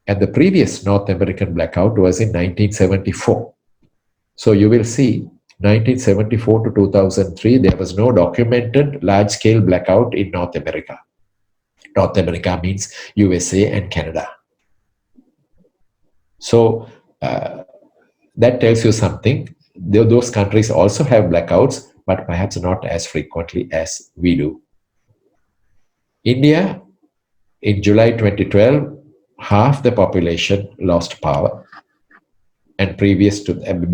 And the previous North American blackout was in 1974. So you will see 1974 to 2003, there was no documented large-scale blackout in North America. North America means USA and Canada. So that tells you something. Those countries also have blackouts, but perhaps not as frequently as we do. India, in July 2012, half the population lost power. And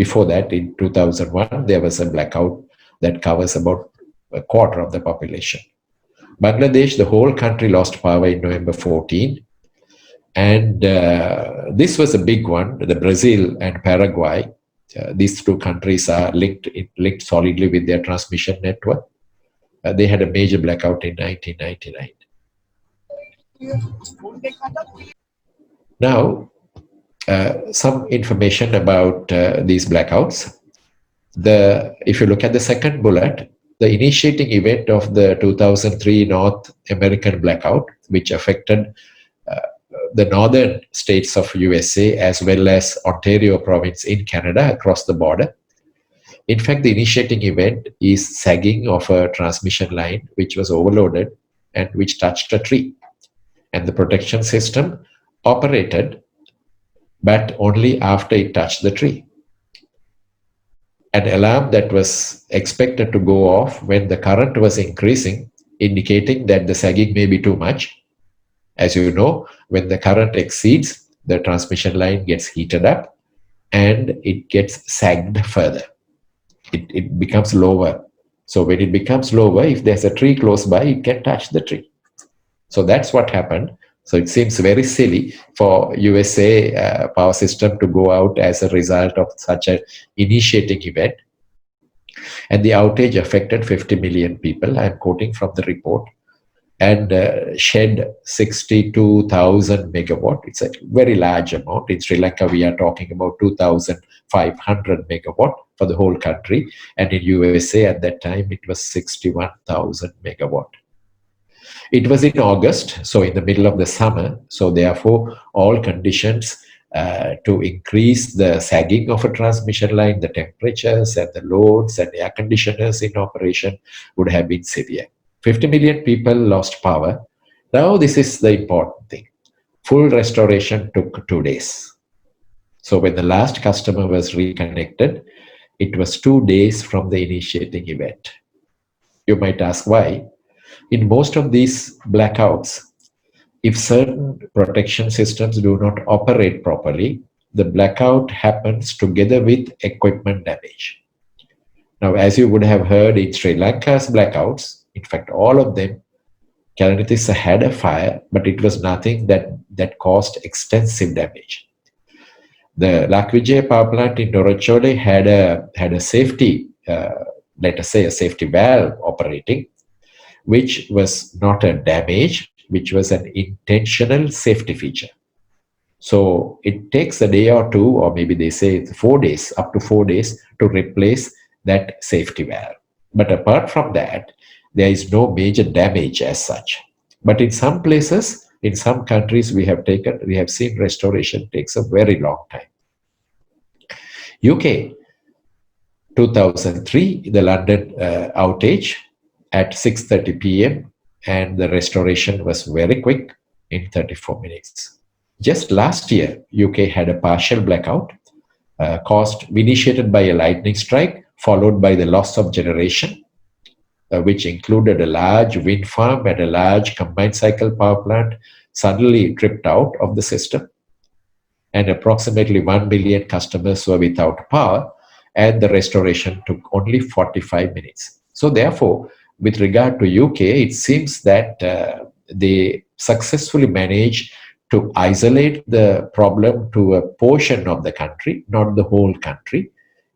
before that, in 2001, there was a blackout that covers about a quarter of the population. Bangladesh, the whole country lost power in November 14. And this was a big one. The Brazil and Paraguay, these two countries are linked solidly with their transmission network. They had a major blackout in 1999. Now, some information about these blackouts. If you look at the second bullet, the initiating event of the 2003 North American blackout, which affected the northern states of USA as well as Ontario province in Canada across the border. In fact, the initiating event is sagging of a transmission line which was overloaded and which touched a tree. And the protection system operated, but only after it touched the tree. An alarm that was expected to go off when the current was increasing, indicating that the sagging may be too much. As you know, when the current exceeds, the transmission line gets heated up and it gets sagged further. It becomes lower. So when it becomes lower, if there's a tree close by, it can touch the tree. So that's what happened. So it seems very silly for USA power system to go out as a result of such an initiating event. And the outage affected 50 million people. I'm quoting from the report. And shed 62,000 megawatt. It's a very large amount. In Sri Lanka, we are talking about 2,500 megawatt for the whole country. And in USA at that time, it was 61,000 megawatt. It was in August, so in the middle of the summer. So therefore, all conditions to increase the sagging of a transmission line, the temperatures and the loads and air conditioners in operation would have been severe. 50 million people lost power. Now this is the important thing. Full restoration took 2 days. So when the last customer was reconnected, it was 2 days from the initiating event. You might ask why. In most of these blackouts, if certain protection systems do not operate properly, the blackout happens together with equipment damage. Now, as you would have heard in Sri Lanka's blackouts, in fact, all of them, 𝗟𝗏𝗀 had a fire, but it was nothing that caused extensive damage. The 𝗟𝗏𝗀𝘀 power plant in 𝗨𝗨 had a safety, let us say a safety valve operating, which was not a damage, which was an intentional safety feature. So it takes a day or two, or maybe they say 4 days, up to 4 days to replace that safety valve. But apart from that, there is no major damage as such. But in some places, in some countries, we have seen restoration takes a very long time. UK, 2003, the London outage at 6:30 p.m. and the restoration was very quick in 34 minutes. Just last year, UK had a partial blackout initiated by a lightning strike, followed by the loss of generation, which included a large wind farm and a large combined cycle power plant suddenly tripped out of the system. And approximately 1 million customers were without power, and the restoration took only 45 minutes. So therefore, with regard to UK, it seems that they successfully managed to isolate the problem to a portion of the country, not the whole country.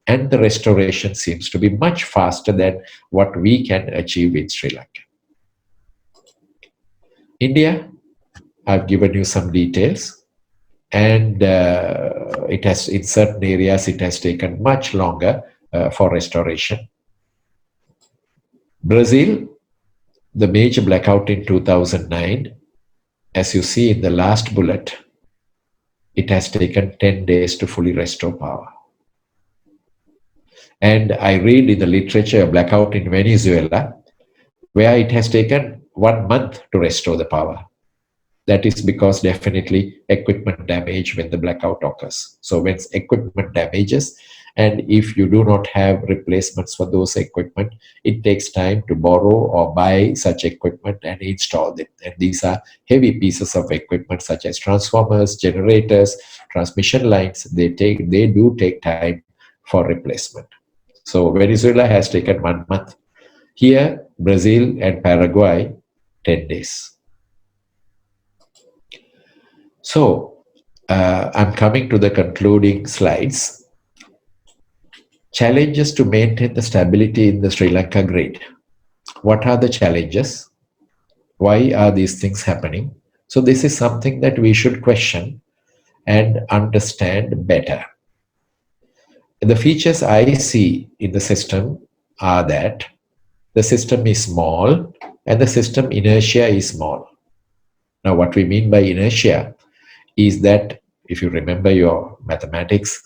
And the restoration seems to be much faster than what we can achieve in Sri Lanka. India, I've given you some details, and it has, in certain areas, it has taken much longer for restoration. Brazil, the major blackout in 2009, as you see in the last bullet, it has taken 10 days to fully restore power. And I read in the literature a blackout in Venezuela, where it has taken 1 month to restore the power. That is because definitely equipment damage when the blackout occurs. So when equipment damages And if you do not have replacements for those equipment, it takes time to borrow or buy such equipment and install them. And these are heavy pieces of equipment such as transformers, generators, transmission lines. They do take time for replacement. So Venezuela has taken 1 month. Here, Brazil and Paraguay, 10 days. So I'm coming to the concluding slides. Challenges to maintain the stability in the Sri Lanka grid. What are the challenges? Why are these things happening? So this is something that we should question and understand better. The features I see in the system are that the system is small and the system inertia is small. Now, what we mean by inertia is that, if you remember your mathematics,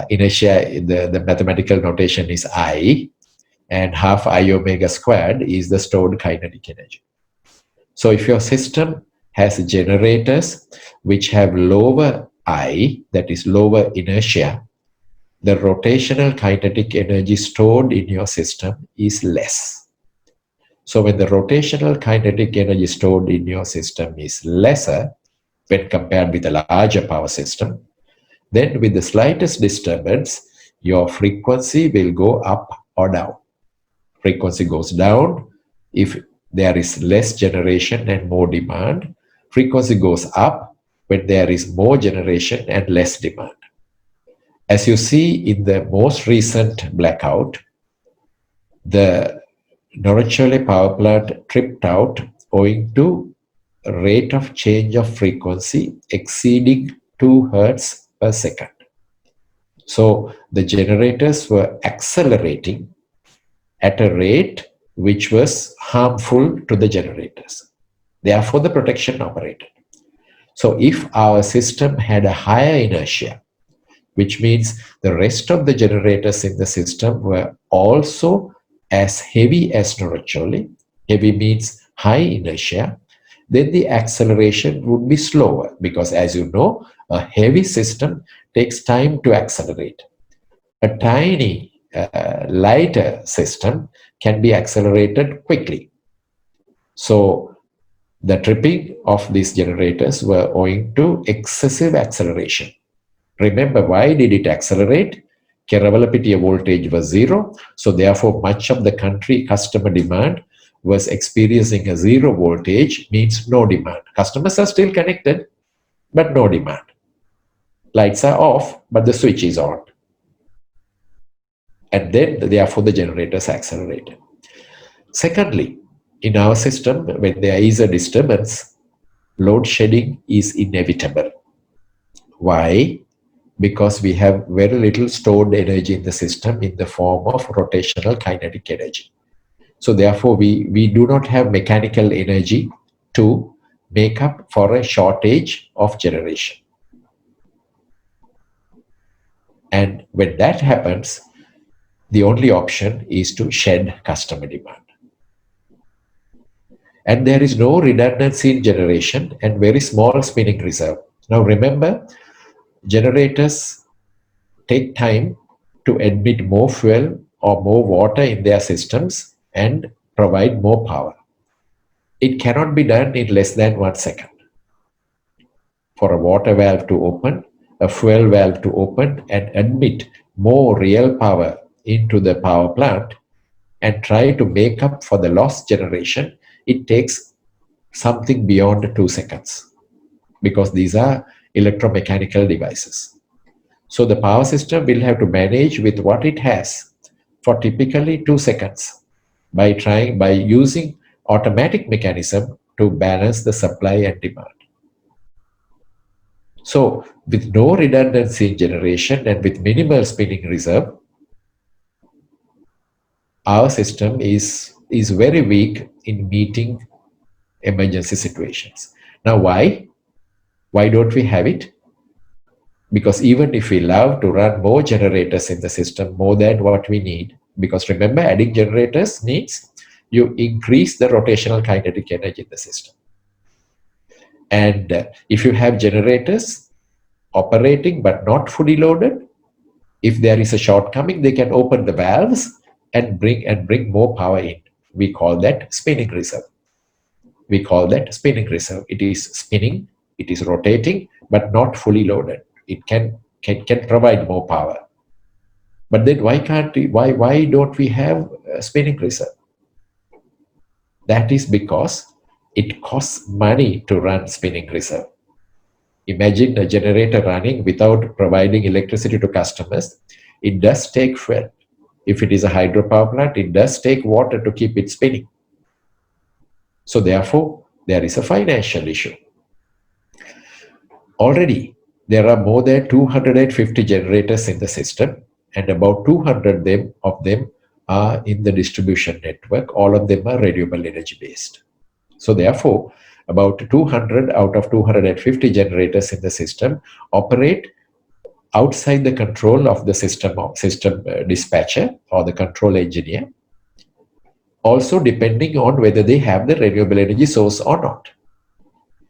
inertia, the mathematical notation is I, and half I omega squared is the stored kinetic energy. So if your system has generators which have lower I, that is lower inertia, the rotational kinetic energy stored in your system is less. So when the rotational kinetic energy stored in your system is lesser when compared with a larger power system, then with the slightest disturbance, your frequency will go up or down. Frequency goes down if there is less generation and more demand. Frequency goes up when there is more generation and less demand. As you see in the most recent blackout, the 𝗟𝗏𝗀 power plant tripped out owing to a rate of change of frequency exceeding 2 Hz per second. So the generators were accelerating at a rate which was harmful to the generators. Therefore, the protection operated. So if our system had a higher inertia, which means the rest of the generators in the system were also as heavy as 𝗟𝗏𝗀, heavy means high inertia, then the acceleration would be slower, because as you know, a heavy system takes time to accelerate. A tiny, lighter system can be accelerated quickly. So the tripping of these generators were owing to excessive acceleration. Remember, why did it accelerate? 𝗟𝗏𝗪 voltage was 0. So therefore, much of the country customer demand was experiencing a 0 voltage, means no demand. Customers are still connected, but no demand. Lights are off, but the switch is on. And then, therefore, the generators accelerated. Secondly, in our system, when there is a disturbance, load shedding is inevitable. Why? Because we have very little stored energy in the system in the form of rotational kinetic energy. So therefore, we do not have mechanical energy to make up for a shortage of generation. And when that happens, the only option is to shed customer demand. And there is no redundancy in generation and very small spinning reserve. Now remember, generators take time to admit more fuel or more water in their systems and provide more power. It cannot be done in less than 1 second. For a water valve to open, a fuel valve to open and admit more real power into the power plant and try to make up for the lost generation, it takes something beyond 2 seconds, because these are electromechanical devices. So the power system will have to manage with what it has for typically 2 seconds by using automatic mechanism to balance the supply and demand. So with no redundancy in generation and with minimal spinning reserve, our system is very weak in meeting emergency situations. Now why? Why don't we have it? Because even if we love to run more generators in the system, more than what we need, because remember, adding generators means you increase the rotational kinetic energy in the system. And if you have generators operating but not fully loaded, If there is a shortcoming, they can open the valves and bring more power in. We call that spinning reserve. We call that spinning reserve. It is spinning, it is rotating, but not fully loaded. It can provide more power. But then why don't we have a spinning reserve? That is because it costs money to run spinning reserve. Imagine a generator running without providing electricity to customers. It does take fuel. If it is a hydropower plant, it does take water to keep it spinning. So therefore, there is a financial issue. Already, there are more than 250 generators in the system, and about 200 of them are in the distribution network. All of them are renewable energy based. So therefore, about 200 out of 250 generators in the system operate outside the control of the system dispatcher or the control engineer, also depending on whether they have the renewable energy source or not.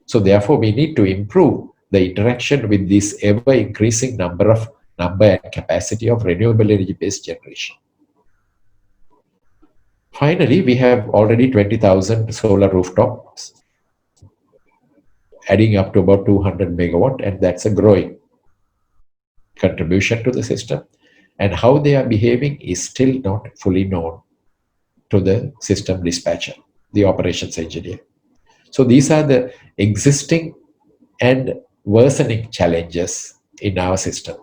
So therefore, we need to improve the interaction with this ever-increasing number and capacity of renewable energy-based generation. Finally, we have already 20,000 solar rooftops, adding up to about 200 megawatt, and that's a growing contribution to the system. And how they are behaving is still not fully known to the system dispatcher, the operations engineer. So these are the existing and worsening challenges in our system.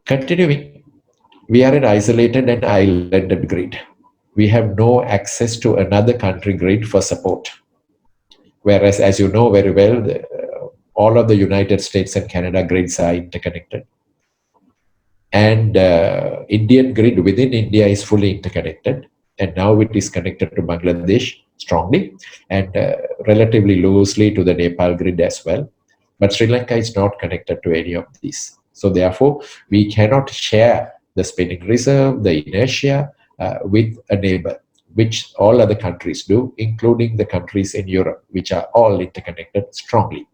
Continuing, we are an isolated and islanded grid. We have no access to another country grid for support. Whereas, as you know very well, all of the United States and Canada grids are interconnected. And Indian grid within India is fully interconnected. And now it is connected to Bangladesh strongly and relatively loosely to the Nepal grid as well. But Sri Lanka is not connected to any of these. So therefore, we cannot share the spinning reserve, the inertia with a neighbor, which all other countries do, including the countries in Europe, which are all interconnected strongly.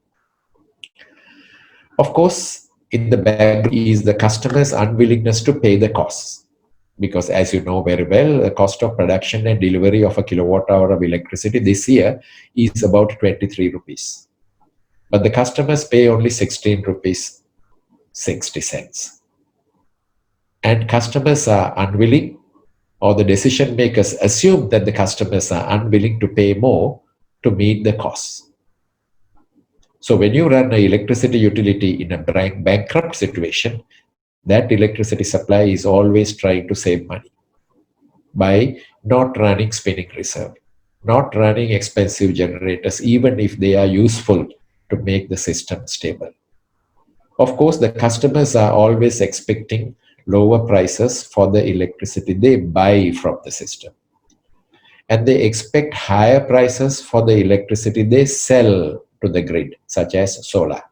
Of course, in the background is the customer's unwillingness to pay the costs. Because as you know very well, the cost of production and delivery of a kilowatt hour of electricity this year is about 23 rupees. But the customers pay only 16 rupees 60 cents. And customers are unwilling, or the decision makers assume that the customers are unwilling to pay more to meet the costs. So when you run an electricity utility in a bankrupt situation, that electricity supply is always trying to save money by not running spinning reserve, not running expensive generators, even if they are useful to make the system stable. Of course, the customers are always expecting lower prices for the electricity they buy from the system. And they expect higher prices for the electricity they sell to the grid, such as solar.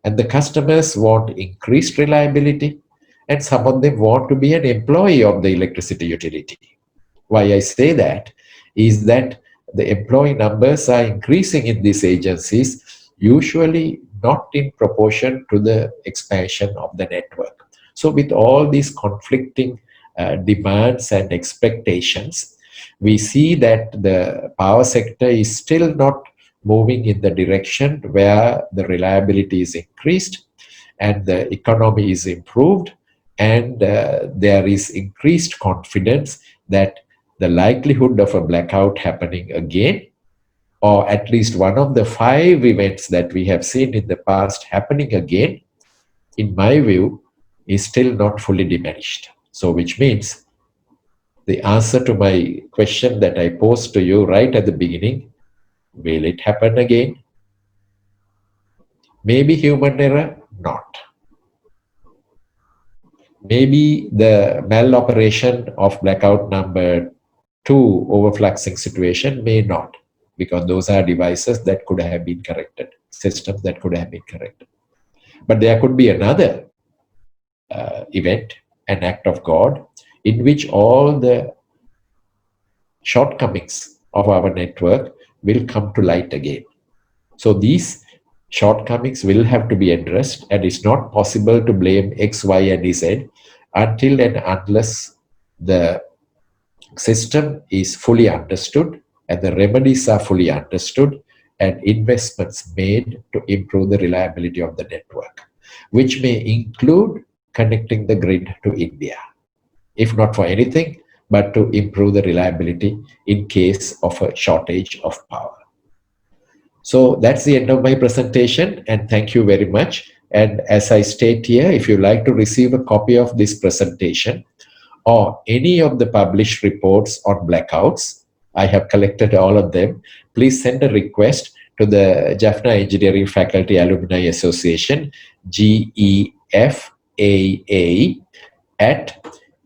And the customers want increased reliability, and some of them want to be an employee of the electricity utility. Why I say that is that the employee numbers are increasing in these agencies, usually not in proportion to the expansion of the network. So with all these conflicting demands and expectations, we see that the power sector is still not moving in the direction where the reliability is increased and the economy is improved, and there is increased confidence that the likelihood of a blackout happening again, or at least one of the 5 events that we have seen in the past happening again, in my view, is still not fully diminished. So which means the answer to my question that I posed to you right at the beginning, will it happen again? Maybe human error, not. Maybe the maloperation of blackout number 2 overfluxing situation may not, because those are devices that could have been corrected, systems that could have been corrected. But there could be another event, an act of God, in which all the shortcomings of our network will come to light again. So these shortcomings will have to be addressed, and it's not possible to blame X, Y, and Z until and unless the system is fully understood and the remedies are fully understood and investments made to improve the reliability of the network, which may include connecting the grid to India, if not for anything, but to improve the reliability in case of a shortage of power. So that's the end of my presentation, and thank you very much. And as I state here, if you like to receive a copy of this presentation or any of the published reports on blackouts, I have collected all of them, please send a request to the Jaffna Engineering Faculty Alumni Association, GEFAA, at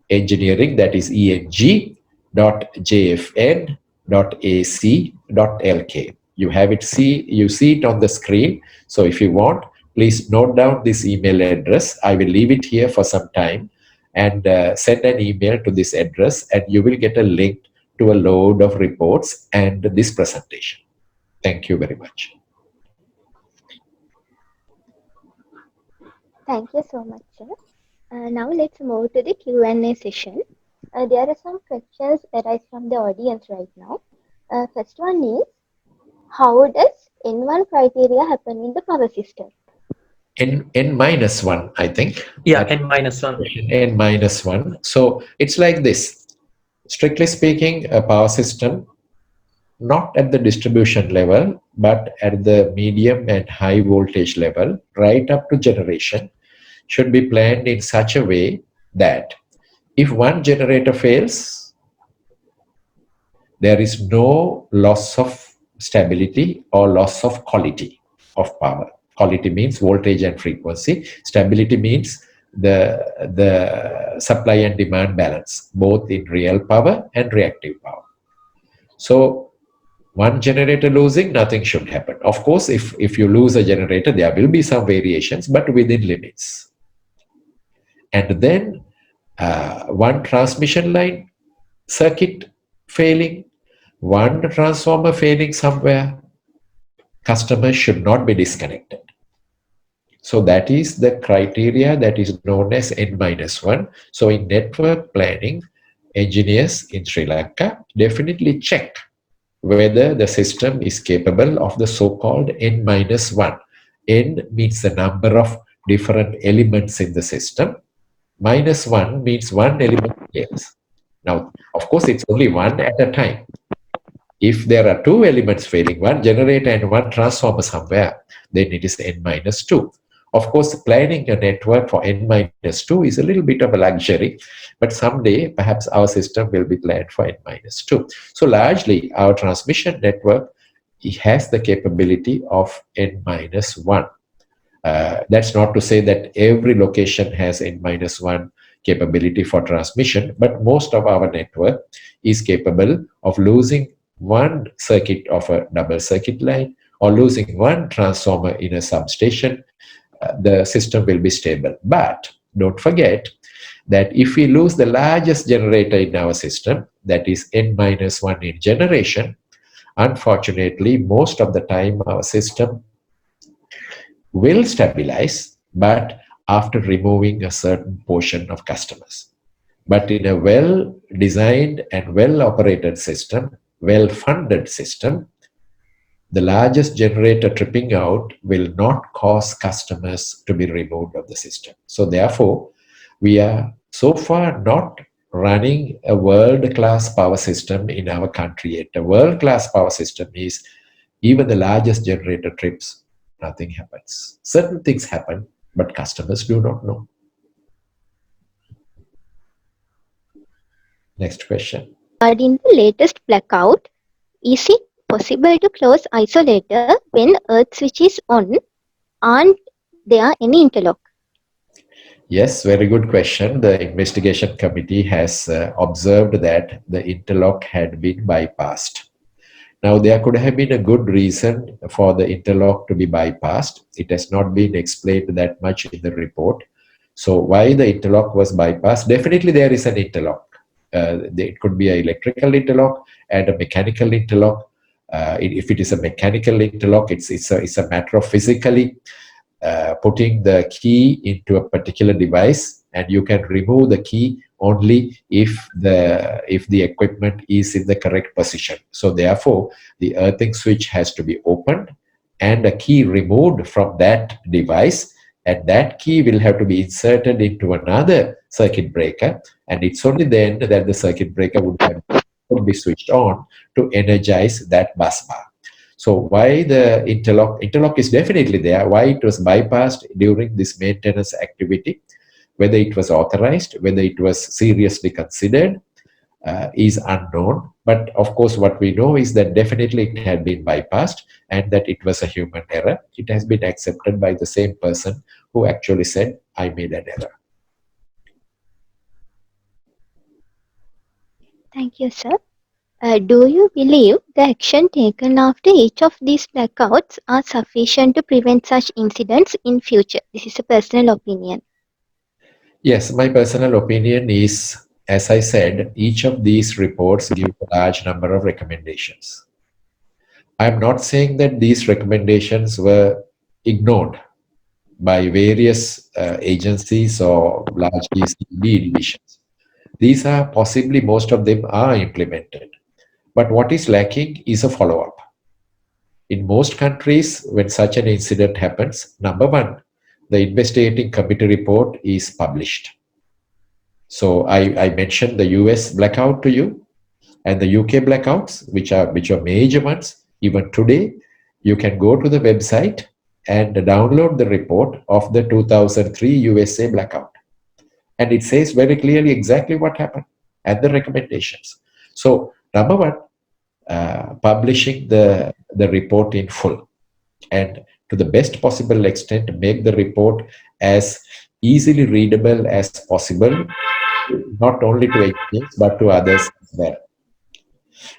engineering, that is eng.jfn.ac.lk. You have it, you see it on the screen. So if you want, please note down this email address. I will leave it here for some time, and send an email to this address, and you will get a link to a load of reports and this presentation. Thank you very much. Thank you so much, sir. Now let's move to the Q&A session. There are some questions arise from the audience right now. First one is, how does N1 criteria happen in the power system? N-1, I think. Yeah, N-1. N-1. So it's like this. Strictly speaking, a power system, not at the distribution level, but at the medium and high voltage level, right up to generation, should be planned in such a way that if one generator fails, there is no loss of stability or loss of quality of power. Quality means voltage and frequency. Stability means the supply and demand balance, both in real power and reactive power. So one generator losing, nothing should happen. Of course, if you lose a generator, there will be some variations, but within limits. And then one transmission line circuit failing, one transformer failing somewhere, customers should not be disconnected. So that is the criteria that is known as N-1. So in network planning, engineers in Sri Lanka definitely check whether the system is capable of the so-called N-1. N means the number of different elements in the system. -1 means one element fails. Now, of course, it's only one at a time. If there are two elements failing, one generator and one transformer somewhere, then it is N-2. Of course, planning a network for N-2 is a little bit of a luxury, but someday perhaps our system will be planned for N-2. So largely our transmission network, it has the capability of N-1. That's not to say that every location has N-1 capability for transmission, but most of our network is capable of losing one circuit of a double circuit line or losing one transformer in a substation. The system will be stable. But don't forget that if we lose the largest generator in our system, that is N-1 in generation, unfortunately, most of the time our system will stabilize, but after removing a certain portion of customers. But in a well-designed and well-operated system, well-funded system, the largest generator tripping out will not cause customers to be removed of the system. So therefore, we are so far not running a world-class power system in our country yet. A world-class power system is even the largest generator trips, nothing happens. Certain things happen, but customers do not know. Next question. In the latest blackout, is it possible to close isolator when earth switch is on? Aren't there any interlock? Yes, very good question. The investigation committee has observed that the interlock had been bypassed. Now, there could have been a good reason for the interlock to be bypassed. It has not been explained that much in the report. So why the interlock was bypassed? Definitely there is an interlock. It could be an electrical interlock and a mechanical interlock. If it is a mechanical interlock, it's a matter of physically putting the key into a particular device, and you can remove the key only if the equipment is in the correct position. So therefore, the earthing switch has to be opened and a key removed from that device, and that key will have to be inserted into another circuit breaker, and it's only then that the circuit breaker would be switched on to energize that bus bar. So why the interlock is definitely there, why it was bypassed during this maintenance activity, whether it was authorized, whether it was seriously considered, is unknown. But of course, what we know is that definitely it had been bypassed and that it was a human error. It has been accepted by the same person who actually said, I made an error. Thank you, sir. Do you believe the action taken after each of these blackouts are sufficient to prevent such incidents in future? This is a personal opinion. Yes, my personal opinion is, as I said, each of these reports give a large number of recommendations. I'm not saying that these recommendations were ignored by various agencies or large ECB divisions. These are possibly, most of them are implemented. But what is lacking is a follow-up. In most countries, when such an incident happens, number one, the investigating committee report is published. So I mentioned the US blackout to you and the UK blackouts, which are major ones. Even today, you can go to the website and download the report of the 2003 USA blackout. And it says very clearly exactly what happened and the recommendations. So number one, publishing the report in full, and to the best possible extent make the report as easily readable as possible, not only to engineers but to others as well.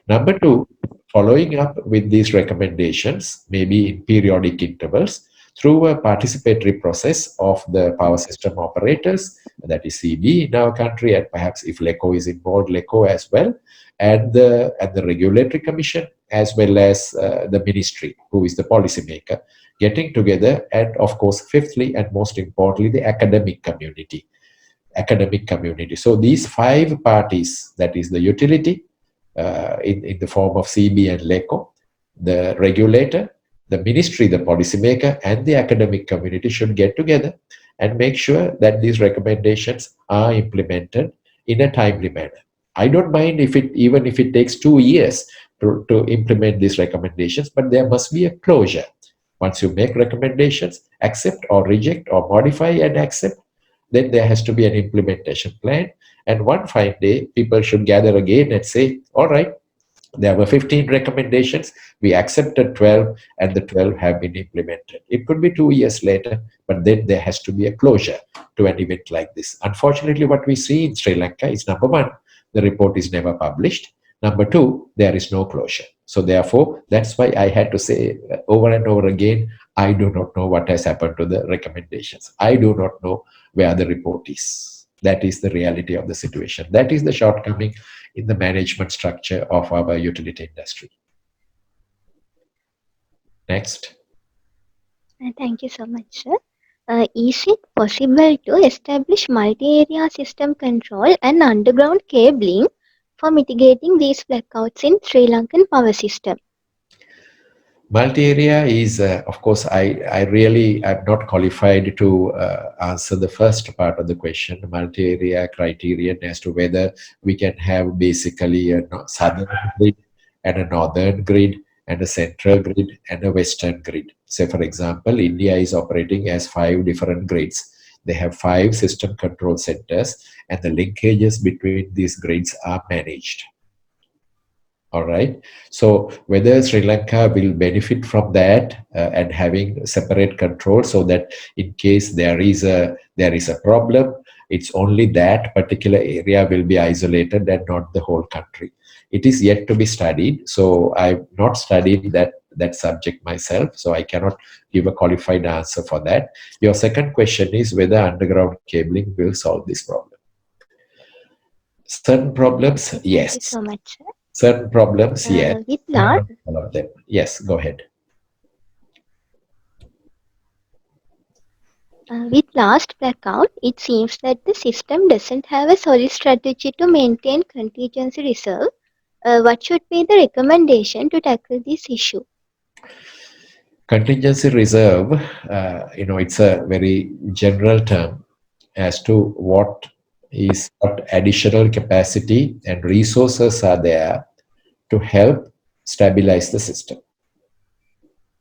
Number two, following up with these recommendations, maybe in periodic intervals, through a participatory process of the power system operators, that is CB in our country, and perhaps if LECO is involved, LECO as well, and the regulatory commission, as well as the ministry, who is the policymaker, getting together, and of course, fifthly and most importantly, the academic community. So these five parties, that is the utility, in the form of CB and LECO, the regulator, the ministry, the policymaker, and the academic community should get together and make sure that these recommendations are implemented in a timely manner. I don't mind even if it takes 2 years to implement these recommendations, but there must be a closure. Once you make recommendations, accept or reject or modify and accept, then there has to be an implementation plan. And one fine day, people should gather again and say, all right, there were 15 recommendations, we accepted 12, and the 12 have been implemented. It could be 2 years later, but then there has to be a closure to an event like this. Unfortunately, what we see in Sri Lanka is, number one, the report is never published. Number two, there is no closure. So therefore, that's why I had to say over and over again, I do not know what has happened to the recommendations. I do not know where the report is. That is the reality of the situation. That is the shortcoming in the management structure of our utility industry. Next. Thank you so much, sir. Is it possible to establish multi-area system control and underground cabling for mitigating these blackouts in Sri Lankan power system? Multi-area is, of course, I really am not qualified to answer the first part of the question, multi-area criterion as to whether we can have basically a southern grid and a northern grid and a central grid and a western grid. Say, for example, India is operating as 5 different grids. They have 5 system control centers, and the linkages between these grids are managed. All right. So whether Sri Lanka will benefit from that and having separate control, so that in case there is a problem, it's only that particular area will be isolated and not the whole country. It is yet to be studied. So I've not studied that subject myself, so I cannot give a qualified answer for that. Your second question is whether underground cabling will solve this problem. Certain problems, yes. Thank you so much, sir. Certain problems, yes. With Not last, all of them. Yes, go ahead. with last blackout, it seems that the system doesn't have a solid strategy to maintain contingency reserve. What should be the recommendation to tackle this issue? Contingency reserve, it's a very general term as to what additional capacity and resources are there to help stabilize the system.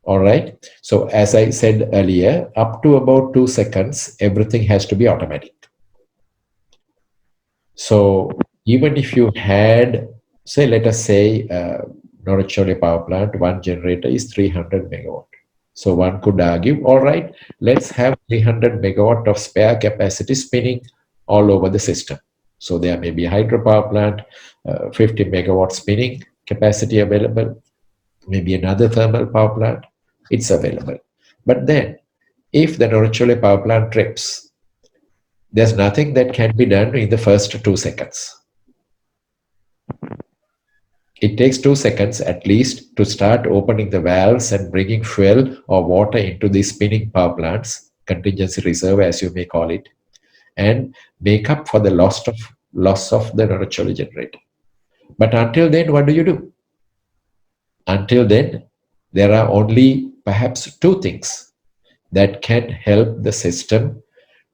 All right. So as I said earlier, up to about 2 seconds, everything has to be automatic. So even if you had, say, let us say, 𝗟𝗏𝗀𝗃 power plant, one generator is 300 megawatt. So one could argue, all right, let's have 300 megawatt of spare capacity spinning all over the system. So there may be a hydropower plant, 50 megawatt spinning capacity available, maybe another thermal power plant, it's available. But then, if the 𝗟𝗏𝗃 power plant trips, there's nothing that can be done in the first 2 seconds. It takes 2 seconds at least to start opening the valves and bringing fuel or water into these spinning power plants, contingency reserve as you may call it, and make up for the loss of the 𝗟𝗏𝗃 generator. But until then, what do? Until then, there are only perhaps 2 things that can help the system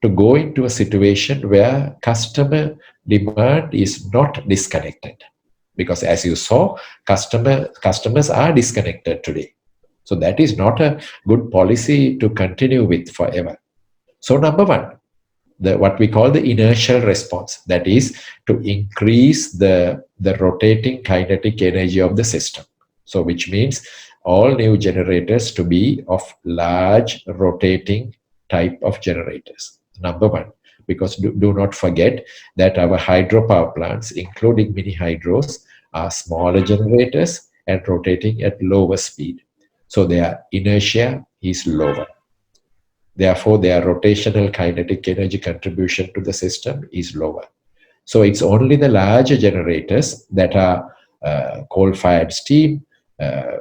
to go into a situation where customer demand is not disconnected. Because as you saw, customers are disconnected today. So that is not a good policy to continue with forever. So number one, what we call the inertial response, that is to increase the rotating kinetic energy of the system. So which means all new generators to be of large rotating type of generators. Number one, because do not forget that our hydropower plants, including mini hydros, are smaller generators and rotating at lower speed. So their inertia is lower. Therefore, their rotational kinetic energy contribution to the system is lower. So it's only the larger generators that are coal-fired steam,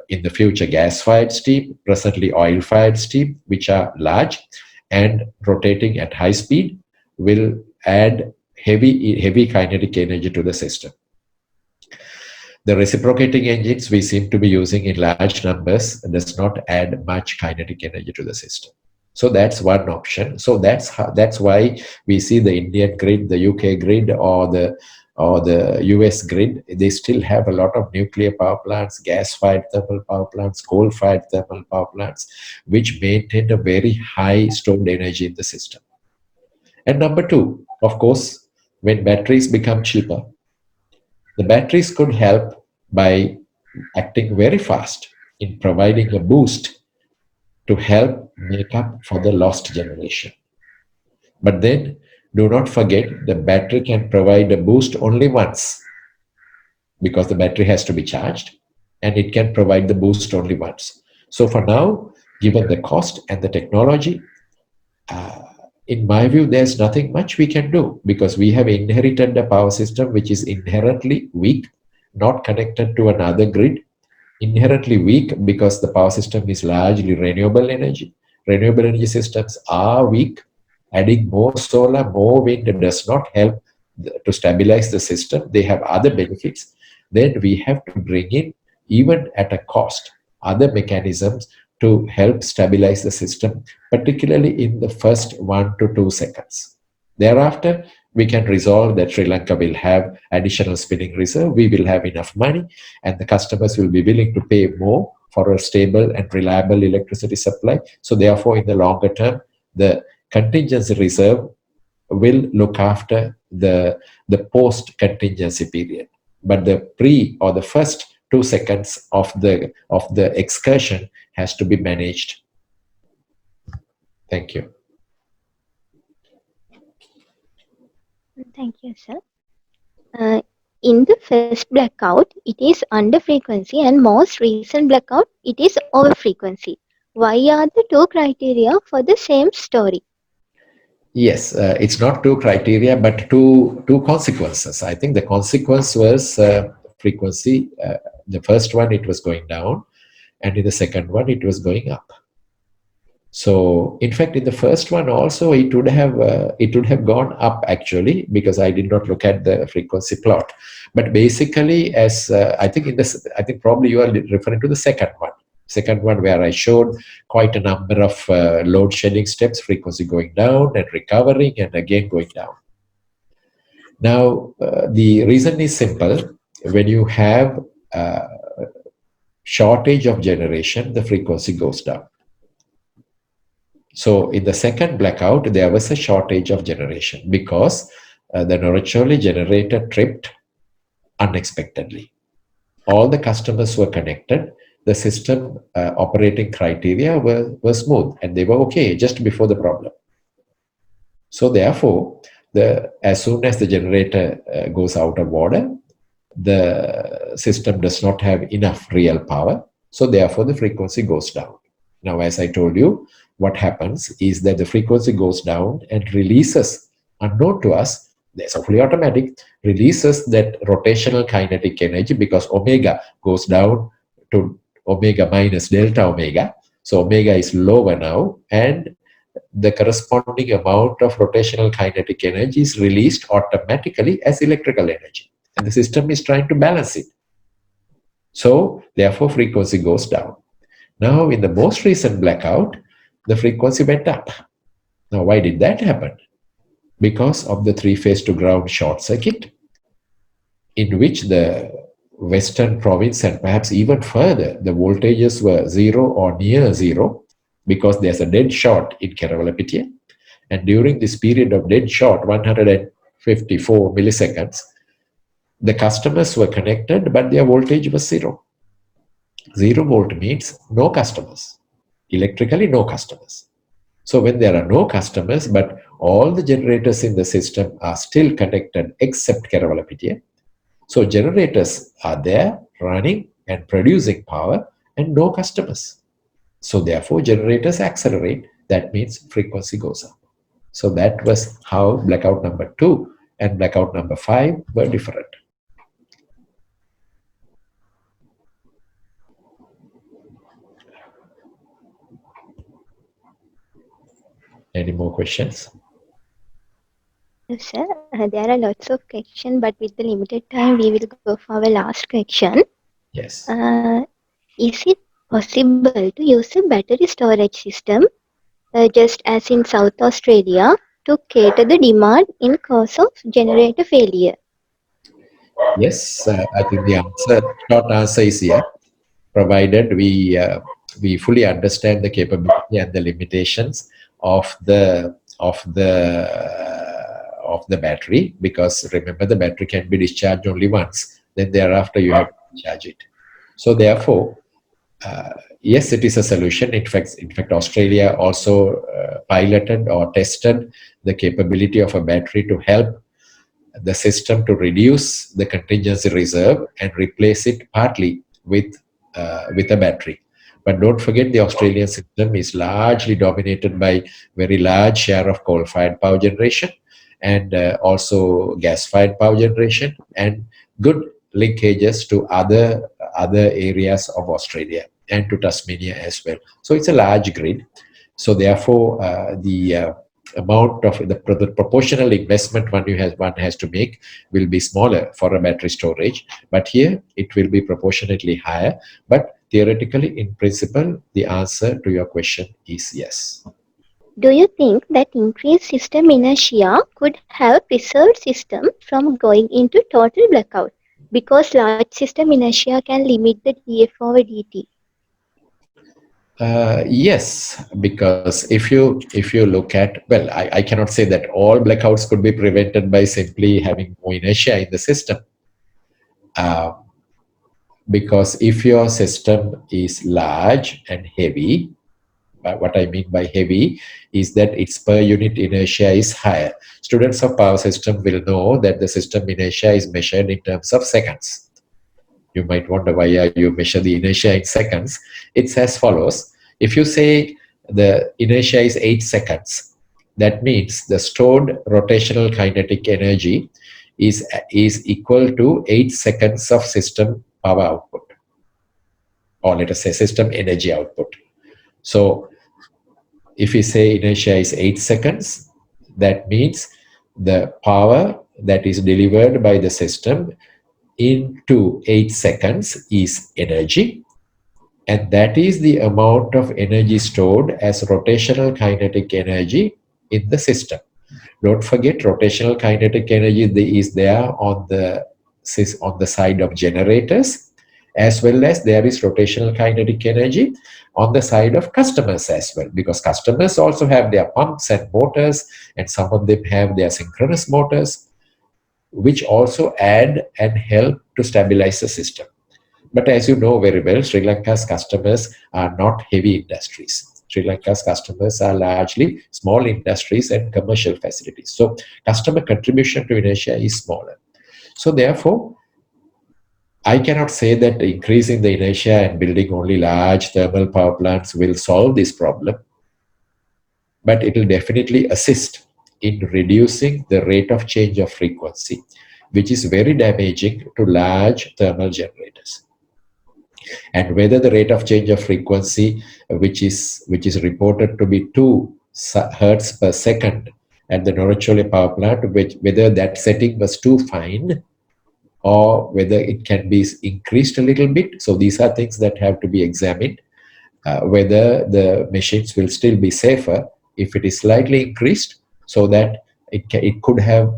in the future gas-fired steam, presently oil-fired steam, which are large and rotating at high speed, will add heavy kinetic energy to the system. The reciprocating engines we seem to be using in large numbers does not add much kinetic energy to the system. So that's one option. So that's why we see the Indian grid, the UK grid, or the US grid. They still have a lot of nuclear power plants, gas-fired thermal power plants, coal-fired thermal power plants, which maintain a very high stored energy in the system. And number two, of course, when batteries become cheaper, the batteries could help by acting very fast in providing a boost to help make up for the lost generation. But then do not forget the battery can provide a boost only once, because the battery has to be charged, and it can provide the boost only once. So for now, given the cost and the technology, in my view, there's nothing much we can do, because we have inherited a power system which is inherently weak, not connected to another grid, inherently weak because the power system is largely renewable energy. Renewable energy systems are weak. Adding more solar, more wind does not help to stabilize the system. They have other benefits. Then we have to bring in, even at a cost, other mechanisms to help stabilize the system, particularly in the first 1 to 2 seconds. Thereafter, we can resolve that Sri Lanka will have additional spinning reserve, we will have enough money, and the customers will be willing to pay more for a stable and reliable electricity supply. So therefore, in the longer term, the contingency reserve will look after the post-contingency period. But the pre or the first 2 seconds of the excursion has to be managed. Thank you. Thank you, sir. In the first blackout, it is under frequency, and most recent blackout, it is over frequency. Why are the 2 criteria for the same story? Yes, it's not 2 criteria, but two consequences. I think the consequence was frequency, the first one it was going down, and in the second one it was going up. So in fact, in the first one also it would have gone up actually, because I did not look at the frequency plot. But basically, as I think probably you are referring to the second one where I showed quite a number of load shedding steps, frequency going down and recovering and again going down. Now, the reason is simple. When you have shortage of generation, the frequency goes down. So in the second blackout, there was a shortage of generation because the 𝗟𝗏𝗀 generator tripped unexpectedly. All the customers were connected. The system operating criteria were smooth and they were okay just before the problem. So therefore, as soon as the generator goes out of order, the system does not have enough real power. So therefore, the frequency goes down. Now, as I told you, what happens is that the frequency goes down and releases, unknown to us, there's a fully automatic, releases that rotational kinetic energy because omega goes down to omega minus delta omega. So omega is lower now, and the corresponding amount of rotational kinetic energy is released automatically as electrical energy. And the system is trying to balance it. So therefore, frequency goes down. Now, in the most recent blackout, the frequency went up. Now, why did that happen? Because of the three-phase to ground short circuit, in which the western province and perhaps even further, the voltages were 0 or near 0, because there's a dead short in 𝗟𝗏𝗍. And during this period of dead short, 154 milliseconds, the customers were connected, but their voltage was 0. 0 volt means no customers. Electrically, no customers. So when there are no customers, but all the generators in the system are still connected except 𝗟𝗏𝗍. So generators are there running and producing power and no customers. So therefore, generators accelerate. That means frequency goes up. So that was how blackout number 2 and blackout number 5 were different. Any more questions? Yes, sir. There are lots of questions, but with the limited time, we will go for our last question. Yes. Is it possible to use a battery storage system, just as in South Australia, to cater the demand in case of generator failure? Yes, I think the short answer is yes, provided we fully understand the capability and the limitations of the battery, because remember, the battery can be discharged only once, then thereafter you have to charge it. So therefore, yes, it is a solution. In fact, Australia also piloted or tested the capability of a battery to help the system to reduce the contingency reserve and replace it partly with a battery. But don't forget, the Australian system is largely dominated by very large share of coal-fired power generation and also gas-fired power generation, and good linkages to other areas of Australia and to Tasmania as well. So it's a large grid. So therefore, the amount of the proportional investment one has to make will be smaller for a battery storage, but here it will be proportionately higher. But theoretically, in principle, the answer to your question is yes. Do you think that increased system inertia could help reserved system from going into total blackout, because large system inertia can limit the dF/dt? Yes, because if you look at, well, I cannot say that all blackouts could be prevented by simply having more inertia in the system. Because if your system is large and heavy, what I mean by heavy is that its per unit inertia is higher. Students of power system will know that the system inertia is measured in terms of seconds. You might wonder, why you measure the inertia in seconds. It's as follows. If you say the inertia is 8 seconds, that means the stored rotational kinetic energy is equal to 8 seconds of system power output, or let us say system energy output. So if we say inertia is 8 seconds, that means the power that is delivered by the system into 8 seconds is energy, and that is the amount of energy stored as rotational kinetic energy in the system. Don't forget, rotational kinetic energy is there on the side of generators, as well as there is rotational kinetic energy on the side of customers as well, because customers also have their pumps and motors, and some of them have their synchronous motors, which also add and help to stabilize the system. But as you know very well, Sri Lanka's customers are not heavy industries. Sri Lanka's customers are largely small industries and commercial facilities. So customer contribution to inertia is smaller. So therefore, I cannot say that increasing the inertia and building only large thermal power plants will solve this problem, but it will definitely assist in reducing the rate of change of frequency, which is very damaging to large thermal generators. And whether the rate of change of frequency, which is reported to be 2 hertz per second at the 𝗟𝗏𝗀 power plant, whether that setting was too fine or whether it can be increased a little bit. So these are things that have to be examined, whether the machines will still be safer if it is slightly increased, so that it could have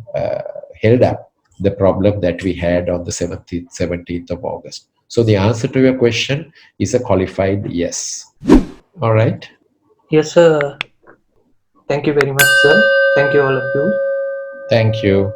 held up the problem that we had on the 17th of August. So the answer to your question is a qualified yes. All right. Yes, sir. Thank you very much, sir. Thank you, all of you. Thank you.